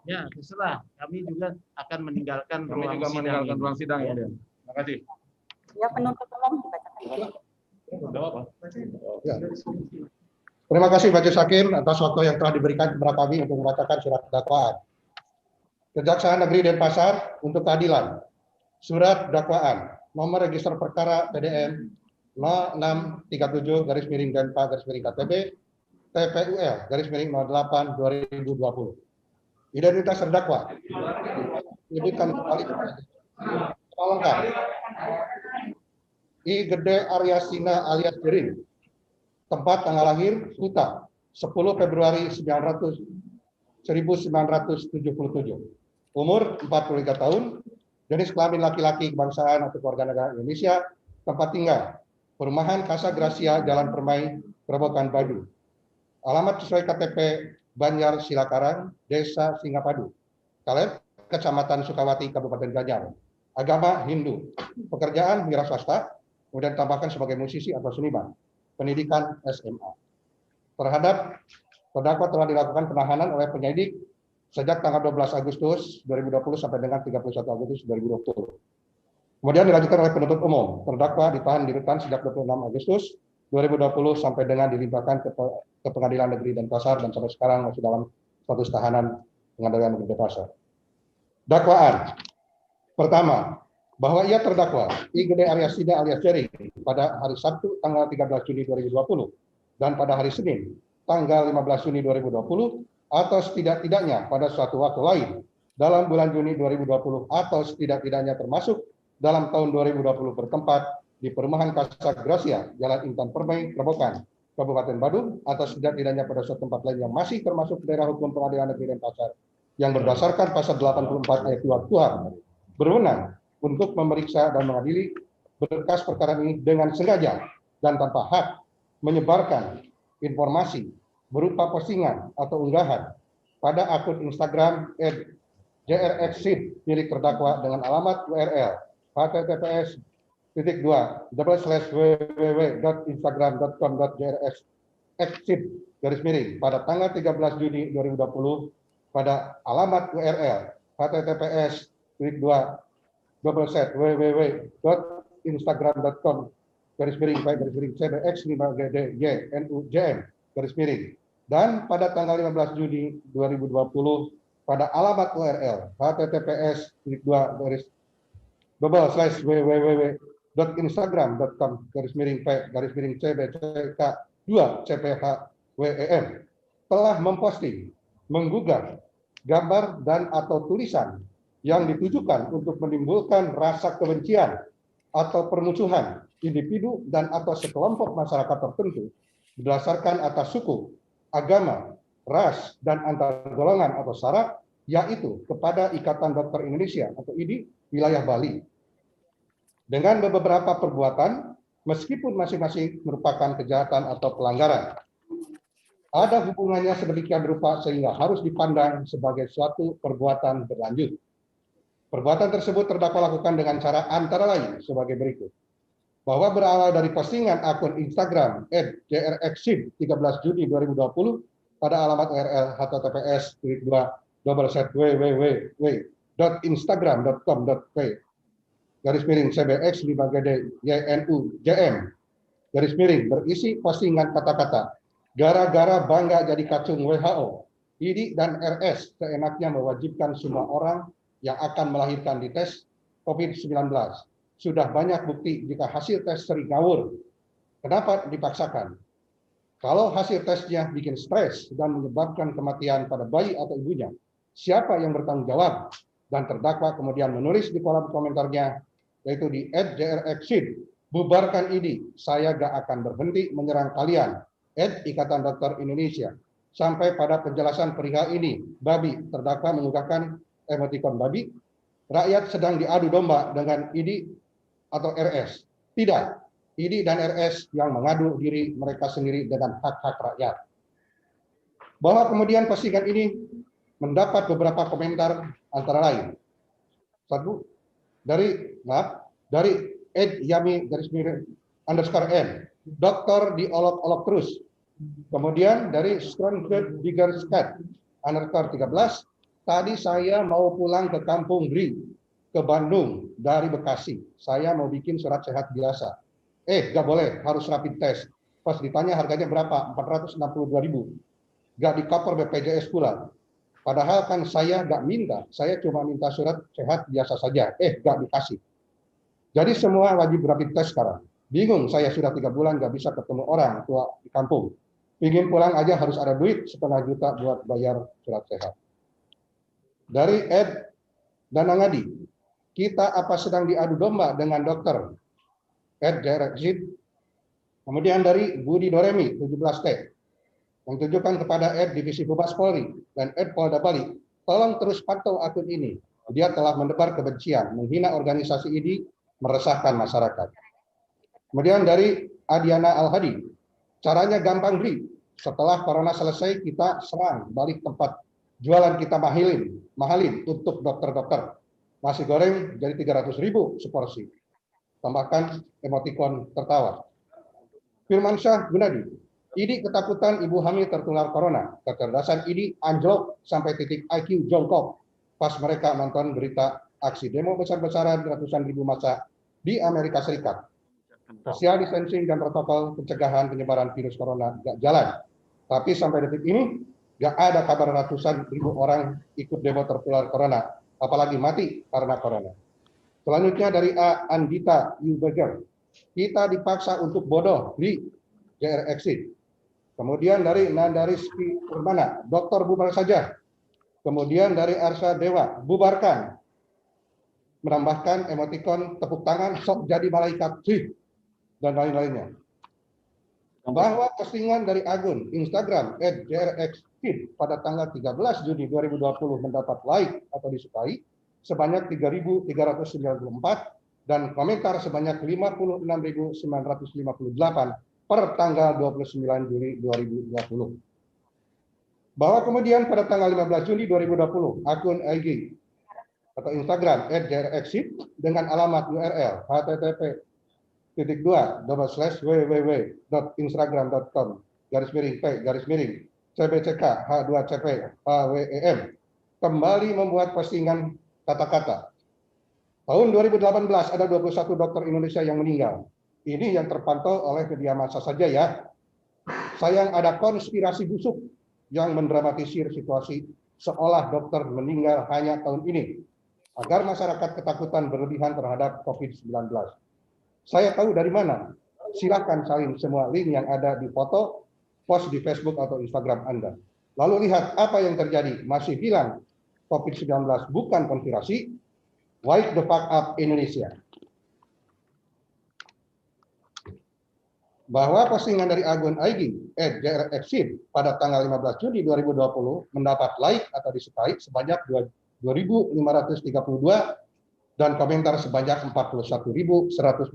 ya terserah. Kami juga akan meninggalkan Kami ruang juga sidang meninggalkan ini. ruang sidang Yang Mulia. Terima kasih. Ya, penuntut umum dibacakan. Ya. Terima kasih Majelis Hakim atas waktu yang telah diberikan kepada kami untuk membacakan surat dakwaan. Kejaksaan Negeri Denpasar untuk keadilan. Surat dakwaan nomor register perkara PDN 0637-Denpa-KTB TPUL-08-2020. Identitas terdakwa diberikan kembali lengkap. I. Gede Aryasina alias Jering. Tempat tanggal lahir Kuta 10 Februari 1977. Umur 43 tahun. Jenis kelamin laki-laki, kebangsaan atau kewarganegaraan Indonesia. Tempat tinggal Perumahan Casa Gracia, Jalan Permai, Gerobokan Badu. Alamat sesuai KTP Banjar Silakarang, Desa Singapadu, Kaleb, Kecamatan Sukawati, Kabupaten Banjar. Agama Hindu. Pekerjaan wira swasta, kemudian tambahkan sebagai musisi atau seniman. Pendidikan SMA. Terhadap terdakwa telah dilakukan penahanan oleh penyidik sejak tanggal 12 Agustus 2020 sampai dengan 31 Agustus 2020. Kemudian dilanjutkan oleh penuntut umum. Terdakwa ditahan di rutan sejak 26 Agustus 2020 sampai dengan dilimpahkan ke Pengadilan Negeri Denpasar dan sampai sekarang masih dalam status tahanan Pengadilan Negeri Denpasar. Dakwaan. Pertama, bahwa ia terdakwa I. Gede Aryasina alias Jering pada hari Sabtu tanggal 13 Juni 2020 dan pada hari Senin tanggal 15 Juni 2020 atau setidak-tidaknya pada suatu waktu lain dalam bulan Juni 2020 atau setidak-tidaknya termasuk dalam tahun 2020 bertempat di Perumahan Casa Gracia, Jalan Intan Permai, Gerobokan, Kabupaten Badung, atau setidak-tidaknya pada suatu tempat lain yang masih termasuk daerah hukum Pengadilan Negeri Denpasar yang berdasarkan pasal 84 ayat 2 KUHP berwenang untuk memeriksa dan mengadili berkas perkara ini dengan sengaja dan tanpa hak menyebarkan informasi berupa postingan atau unggahan pada akun Instagram @jrxsid milik terdakwa dengan alamat URL https://www.instagram.com.jrxsid pada tanggal 13 Juni 2020 pada alamat URL https://www.instagram.com/cbx5-cbxjm. Dan pada tanggal 15 Juni 2020 pada alamat URL https://www.instagram.com/p-cbck2cphwem telah memposting, menggugah gambar dan atau tulisan yang ditujukan untuk menimbulkan rasa kebencian atau permusuhan individu dan atau sekelompok masyarakat tertentu berdasarkan atas suku, agama, ras, dan antar golongan atau syarat, yaitu kepada Ikatan Dokter Indonesia atau IDI wilayah Bali. Dengan beberapa perbuatan, meskipun masing-masing merupakan kejahatan atau pelanggaran, ada hubungannya sedemikian rupa sehingga harus dipandang sebagai suatu perbuatan berlanjut. Perbuatan tersebut terdakwa lakukan dengan cara antara lain sebagai berikut. Bahwa berawal dari postingan akun Instagram @jrxsid 13 Juni 2020 pada alamat URL https://www.instagram.com.p/cbx5gd-ynujm berisi postingan kata-kata gara-gara bangga jadi kacung WHO, IDI dan RS seenaknya mewajibkan semua orang yang akan melahirkan di tes COVID-19. Sudah banyak bukti jika hasil tes sering ngawur. Kenapa dipaksakan? Kalau hasil tesnya bikin stres dan menyebabkan kematian pada bayi atau ibunya, siapa yang bertanggung jawab? Dan terdakwa kemudian menulis di kolom komentarnya, yaitu di @jrxsid, bubarkan IDI, saya gak akan berhenti menyerang kalian, @Ikatan Dokter Indonesia. Sampai pada penjelasan perihal ini, babi, terdakwa menggunakan emotikon babi, rakyat sedang diadu domba dengan IDI atau RS. Tidak, IDI dan RS yang mengadu diri mereka sendiri dengan hak-hak rakyat. Bahwa kemudian postingan ini mendapat beberapa komentar antara lain. Satu, dari @yami__n, dokter diolok-olok terus. Kemudian dari Screenshot Bigger Scat, _13, tadi saya mau pulang ke Kampung Bri, ke Bandung dari Bekasi. Saya mau bikin surat sehat biasa. Gak boleh, harus rapid test. Pas ditanya harganya berapa? 462.000. Gak di cover BPJS pula. Padahal kan saya gak minta, saya cuma minta surat sehat biasa saja. Gak dikasih. Jadi semua wajib rapid test sekarang. Bingung, saya sudah 3 bulan gak bisa ketemu orang tua di kampung. Pingin pulang aja harus ada duit 1,5 juta buat bayar surat sehat. Dari @danangadi, kita apa sedang diadu domba dengan dokter? @jrxid. Kemudian dari Budi Doremi 17T, yang tujukan kepada Divisi Humas Polri dan Polda Bali, tolong terus pantau akun ini. Dia telah menebar kebencian, menghina organisasi IDI, meresahkan masyarakat. Kemudian dari Adiana Al-Hadi, caranya gampang Bri. Setelah corona selesai kita serang balik tempat jualan kita mahalin untuk dokter-dokter. Nasi goreng jadi 300.000 seporsi. Tambahkan emotikon tertawa. Firmansyah Gunadi, IDI ketakutan ibu hamil tertular corona. Kecerdasan IDI anjlok sampai titik IQ jongkok pas mereka nonton berita aksi demo besar-besaran ratusan ribu massa di Amerika Serikat. Social distancing dan protokol pencegahan penyebaran virus corona gak jalan. Tapi sampai detik ini gak ada kabar ratusan ribu orang ikut demo tertular corona, apalagi mati karena corona. Selanjutnya dari Andita Yubeger, kita dipaksa untuk bodoh di JRXI. Kemudian dari Nandariski Urbana, dokter bubar saja. Kemudian dari Arsa Dewa, bubarkan. Menambahkan emotikon tepuk tangan, sok jadi malaikat sih, dan lain-lainnya. Bahwa postingan dari akun Instagram @jrxkid pada tanggal 13 Juni 2020 mendapat like atau disukai sebanyak 3.394 dan komentar sebanyak 56.958 per tanggal 29 Juli 2020. Bahwa kemudian pada tanggal 15 Juni 2020 akun IG atau Instagram @jrxkid dengan alamat URL http://www.instagram.com/p/cbck h2cp hwem kembali membuat postingan kata-kata. Tahun 2018 ada 21 dokter Indonesia yang meninggal. Ini yang terpantau oleh media massa saja ya. Sayang ada konspirasi busuk yang mendramatisir situasi seolah dokter meninggal hanya tahun ini agar masyarakat ketakutan berlebihan terhadap COVID-19. Saya tahu dari mana. Silakan salin semua link yang ada di foto, post di Facebook atau Instagram Anda. Lalu lihat apa yang terjadi. Masih hilang COVID-19 bukan konspirasi. Wake the fuck up Indonesia. Bahwa postingan dari akun IG @jrxid pada tanggal 15 Juni 2020 mendapat like atau disukai sebanyak 2.532 dan komentar sebanyak 41.189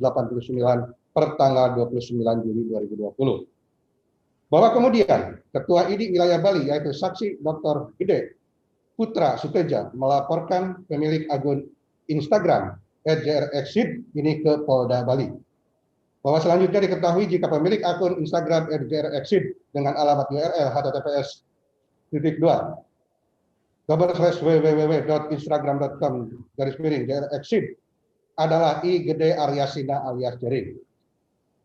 per tanggal 29 Juli 2020. Bahwa kemudian Ketua ID Wilayah Bali yaitu Saksi Dr. Gede Putra Suteja melaporkan pemilik akun Instagram @jrxid ini ke Polda Bali. Bahwa selanjutnya diketahui jika pemilik akun Instagram @jrxid dengan alamat URL https://www.instagram.com/jrxid adalah I Gede Aryasina alias Jering.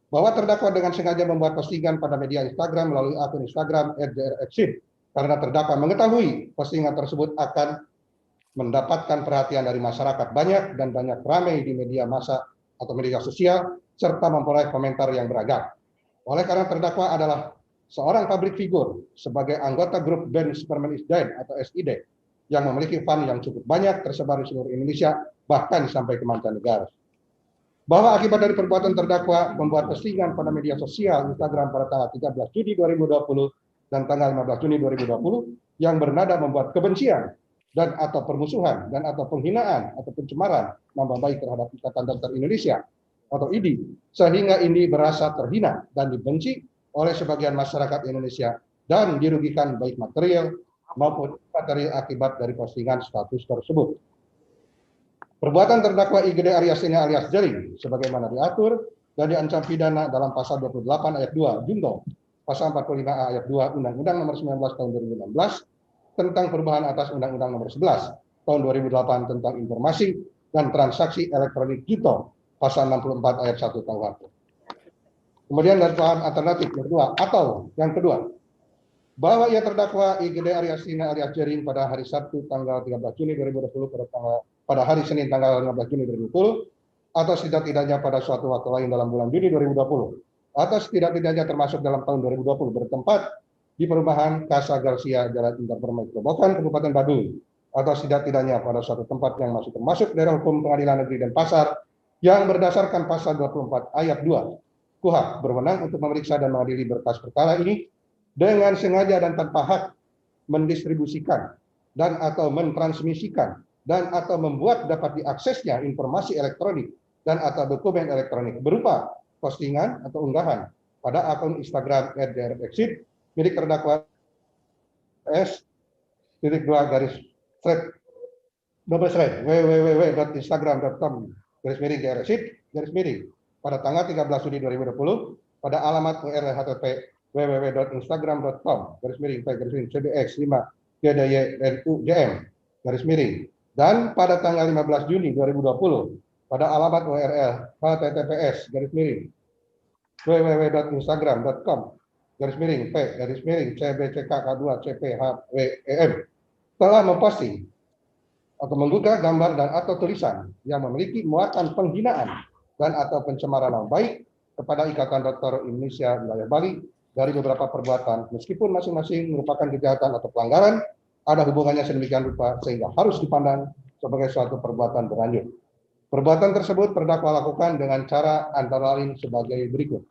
Bahwa terdakwa dengan sengaja membuat postingan pada media Instagram melalui akun Instagram @jrxid karena terdakwa mengetahui postingan tersebut akan mendapatkan perhatian dari masyarakat banyak dan banyak ramai di media massa atau media sosial serta memperoleh komentar yang beragam. Oleh karena terdakwa adalah seorang public figure sebagai anggota grup band Superman is Dead atau SID yang memiliki fan yang cukup banyak tersebar di seluruh Indonesia bahkan sampai ke mancanegara. Bahwa akibat dari perbuatan terdakwa membuat postingan pada media sosial Instagram pada tanggal 13 Juni 2020 dan tanggal 15 Juni 2020 yang bernada membuat kebencian dan atau permusuhan dan atau penghinaan atau pencemaran nama baik terhadap Ikatan Dokter Indonesia atau IDI, sehingga IDI merasa terhina dan dibenci oleh sebagian masyarakat Indonesia dan dirugikan baik material maupun material akibat dari postingan status tersebut. Perbuatan terdakwa I Gede Aryasina alias Jering sebagaimana diatur dan diancam pidana dalam pasal 28 ayat 2 junto pasal 45A ayat 2 Undang-Undang Nomor 19 Tahun 2016 tentang perubahan atas Undang-Undang Nomor 11 Tahun 2008 tentang informasi dan transaksi elektronik junto pasal 64 ayat 1 KUHP. Kemudian dakwaan alternatif yang kedua atau yang kedua, bahwa ia terdakwa I Gede Aryasina alias Jering pada hari Sabtu tanggal 13 Juni 2020 pada hari Senin tanggal 15 Juni 2020 atau setidak-tidaknya pada suatu waktu lain dalam bulan Juni 2020 atau setidak-tidaknya termasuk dalam tahun 2020 bertempat di perumahan Casa Garcia Jalan Interpermai Grobogan Kabupaten Baduy atau setidak-tidaknya pada suatu tempat yang masih termasuk daerah hukum Pengadilan Negeri Denpasar yang berdasarkan pasal 24 ayat 2 KUHP berwenang untuk memeriksa dan mengadili berkas perkara ini dengan sengaja dan tanpa hak mendistribusikan dan atau mentransmisikan dan atau membuat dapat diaksesnya informasi elektronik dan atau dokumen elektronik berupa postingan atau unggahan pada akun Instagram @jrxid milik terdakwa s.www.instagram.com/jrxid pada tanggal 13 Juni 2020 pada alamat URL http www.instagram.com/cbx5gdynujm dan pada tanggal 15 Juni 2020 pada alamat URL https://www.instagram.com/p-cbck2cphwem telah memposting atau menggugah gambar dan atau tulisan yang memiliki muatan penghinaan dan atau pencemaran nama baik kepada Ikatan Dokter Indonesia Wilayah Bali dari beberapa perbuatan meskipun masing-masing merupakan kejahatan atau pelanggaran ada hubungannya sedemikian rupa sehingga harus dipandang sebagai suatu perbuatan berlanjut. Perbuatan tersebut terdakwa lakukan dengan cara antara lain sebagai berikut.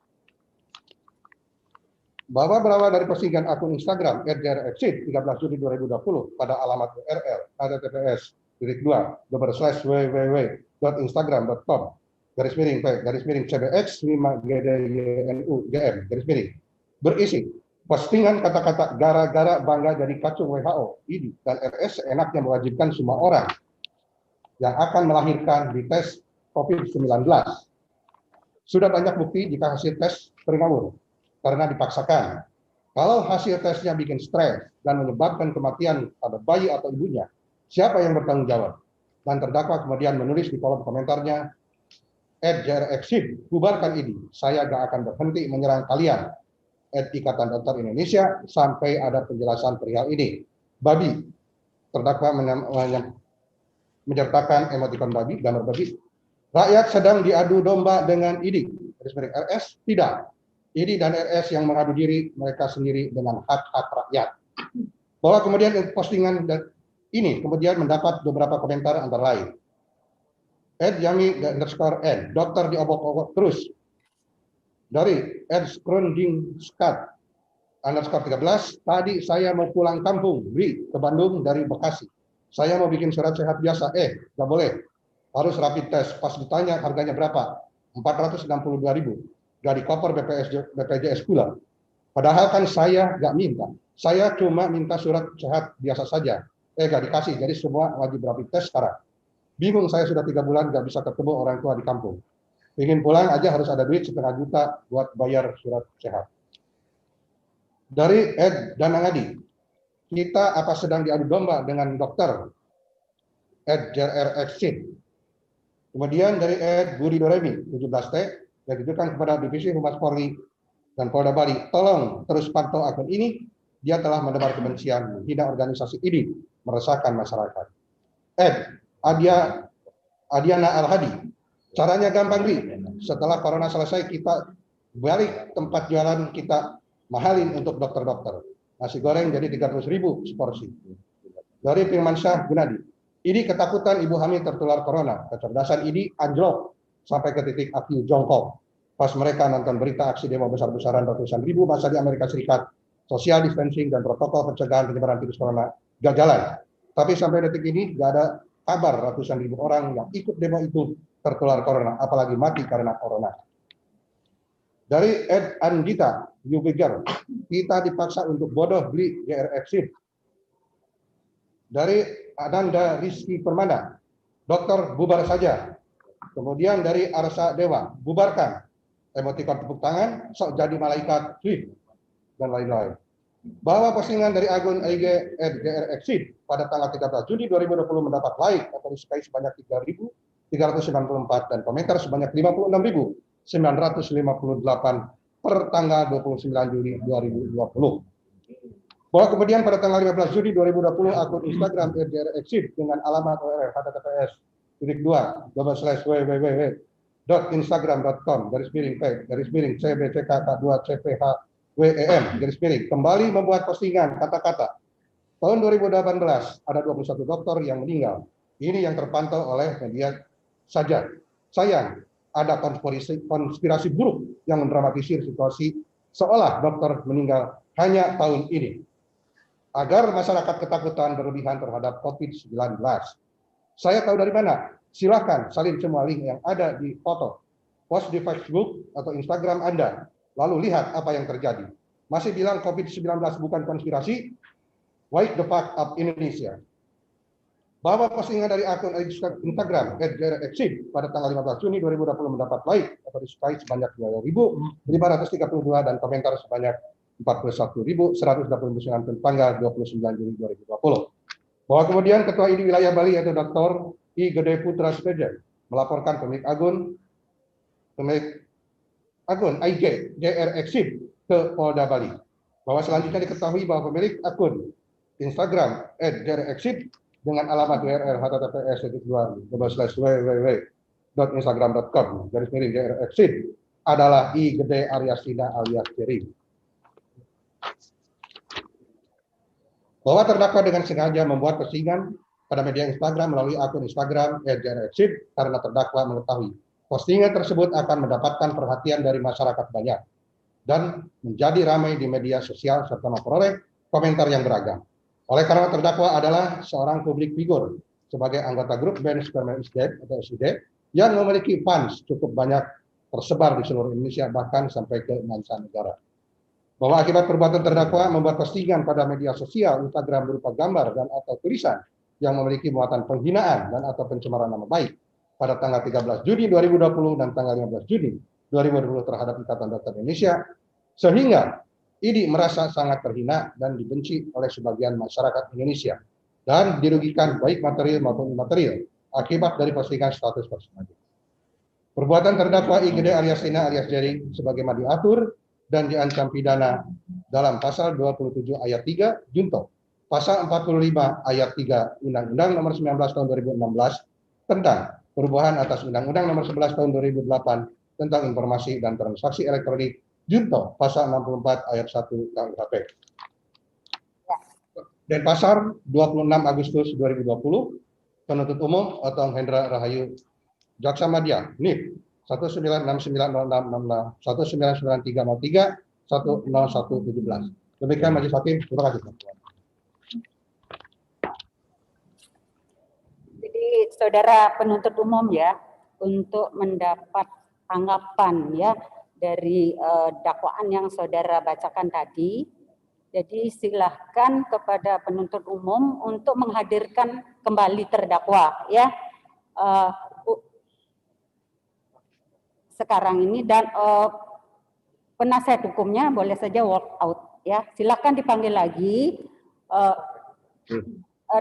Bahwa berawal dari postingan akun Instagram @jrxid 13 Juni 2020 pada alamat URL https://www.instagram.com/cbx5gdynujm berisi postingan kata-kata gara-gara bangga jadi kacung WHO, IDI, dan RS enaknya mewajibkan semua orang yang akan melahirkan di tes COVID-19. Sudah banyak bukti jika hasil tes ngawur karena dipaksakan. Kalau hasil tesnya bikin stres dan menyebabkan kematian pada bayi atau ibunya, Siapa yang bertanggung jawab? Dan terdakwa kemudian menulis di kolom komentarnya, @JRXID, bubarkan ID. Saya gak akan berhenti menyerang kalian. Ikatan Dokter Indonesia sampai ada penjelasan perihal ini. Babi. Terdakwa menyertakan emotikon babi, gambar babi. Rakyat sedang diadu domba dengan ID. RS tidak. ID dan RS yang mengadu diri mereka sendiri dengan hak-hak rakyat. Bahwa kemudian postingan ini kemudian mendapat beberapa komentar antara lain. @yami_n, dokter diobok-obok terus. Dari @scrundingskat _13, tadi saya mau pulang kampung, ke Bandung dari Bekasi. Saya mau bikin surat sehat biasa, nggak boleh. Harus rapid test. Pas ditanya harganya berapa? 462.000. Gak di cover BPJS pula. Padahal kan saya nggak minta. Saya cuma minta surat sehat biasa saja. Gak dikasih. Jadi semua wajib rapid test sekarang. Bingung, saya sudah 3 bulan nggak bisa ketemu orang tua di kampung. Ingin pulang aja harus ada duit 1,5 juta buat bayar surat sehat. Dari @danangadi, kita apa sedang diadu domba dengan dokter? @JRXID. Kemudian dari @Budi Doremi 17T, yang ditujukan kepada Divisi Humas Polri dan Polda Bali, tolong terus pantau akun ini, dia telah menebar kebencian, menghina organisasi ini, meresahkan masyarakat. Adiana Al-Hadi, caranya gampang, setelah corona selesai kita balik tempat jualan kita mahalin untuk dokter-dokter. Nasi goreng jadi 300.000 seporsi. Dari Firmansyah Gunadi, ini ketakutan ibu hamil tertular corona. Kecerdasan ini anjlok sampai ke titik akhir jongkok. Pas mereka nonton berita aksi demo besar-besaran ratusan ribu massa di Amerika Serikat, social distancing dan protokol pencegahan penyebaran virus corona gak jalan. Tapi sampai detik ini gak ada kabar ratusan ribu orang yang ikut demo itu tertular corona, apalagi mati karena corona. Dari @Andita Yubiger, kita dipaksa untuk bodoh beli JRXID. Dari Ananda Rizky Permana, dokter bubar saja. Kemudian dari Arsa Dewa, bubarkan. Emotikon tepuk tangan, sok jadi malaikat, dan lain-lain. Bahwa postingan dari akun IG @JRXID pada tanggal 13 Juni 2020 mendapat like atau disukai sebanyak 3.394 dan komentar sebanyak 56.958 per tanggal 29 Juli 2020. Bahwa kemudian pada tanggal 15 Juni 2020 akun Instagram @JRXID dengan alamat https://www.instagram.com/p_cbckk2cphwem_ kembali membuat postingan kata-kata tahun 2018 ada 21 dokter yang meninggal. Ini yang terpantau oleh media saja. Sayang, ada konspirasi buruk yang mendramatisir situasi seolah dokter meninggal hanya tahun ini. Agar masyarakat ketakutan berlebihan terhadap COVID-19. Saya tahu dari mana? Silakan salin semua link yang ada di foto. Post di Facebook atau Instagram Anda. Lalu lihat apa yang terjadi. Masih bilang COVID-19 bukan konspirasi? Wake the fuck up Indonesia. Bahwa postingan dari akun Instagram @JRXID pada tanggal 15 Juni 2020 mendapat like atau disukai sebanyak 2.532 dan komentar sebanyak 41.189 tanggal 29 Juli 2020. Bahwa kemudian Ketua ID Wilayah Bali yaitu Dr. I Gede Putra Seteja melaporkan pemilik akun IG JRXID ke Polda Bali. Bahwa selanjutnya diketahui bahwa pemilik akun Instagram @JRXID dengan alamat URL https://www.instagram.com/JRXID adalah I Gede Aryastina alias Jerry. Bahwa terdakwa dengan sengaja membuat postingan pada media Instagram melalui akun Instagram @JRXID karena terdakwa mengetahui postingan tersebut akan mendapatkan perhatian dari masyarakat banyak dan menjadi ramai di media sosial serta memperoleh komentar yang beragam. Oleh karena terdakwa adalah seorang publik figur sebagai anggota grup band Superman is Dead atau SID yang memiliki fans cukup banyak tersebar di seluruh Indonesia bahkan sampai ke mancanegara. Bahwa akibat perbuatan terdakwa membuat postingan pada media sosial Instagram berupa gambar dan atau tulisan yang memiliki muatan penghinaan dan atau pencemaran nama baik pada tanggal 13 Juni 2020 dan tanggal 15 Juni 2020 terhadap Ikatan Dokter Indonesia, sehingga IDI merasa sangat terhina dan dibenci oleh sebagian masyarakat Indonesia. dan dirugikan baik material maupun imaterial akibat dari postingan status personal. Perbuatan terdakwa IGD alias Ina alias Jering sebagaimana diatur dan diancam pidana dalam pasal 27 ayat 3 junto, pasal 45 ayat 3 Undang-Undang Nomor 19 Tahun 2016 tentang perubahan atas Undang-Undang Nomor 11 Tahun 2008 tentang informasi dan transaksi elektronik junto, pasal 64 ayat 1 KUHP. Dan pasal 26 Agustus 2020 penuntut umum Otong Hendra Rahayu Jaksa Madya, NIP 1969066, 1993003, 10117. Demikian Majelis Hakim, terima kasih. Jadi saudara penuntut umum ya, untuk mendapat tanggapan ya dari dakwaan yang saudara bacakan tadi. Jadi silahkan kepada penuntut umum untuk menghadirkan kembali terdakwa ya. Sekarang ini dan penasihat hukumnya boleh saja walk out ya. Silakan dipanggil lagi,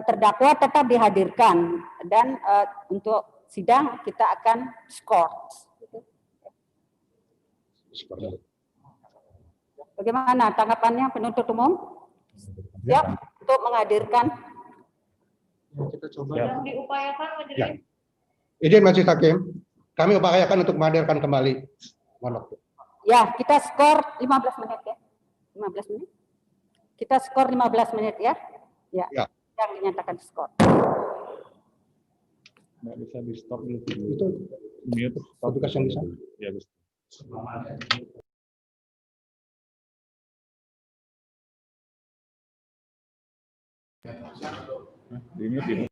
terdakwa tetap dihadirkan dan untuk sidang kita akan skor. Bagaimana tanggapannya penuntut umum? Siap untuk menghadirkan? Kita coba. Sedang diupayakan majelis. Ya. Izin Majelis Hakim, kami upayakan untuk menghadirkan kembali. Ya, kita skor 15 menit ya. 15 menit. Kita skor 15 menit ya. Ya. Ya. Yang dinyatakan skor. Nggak bisa di stop dulu. Itu Mute. petugas yang bisa. Ya, Gus. Di mute.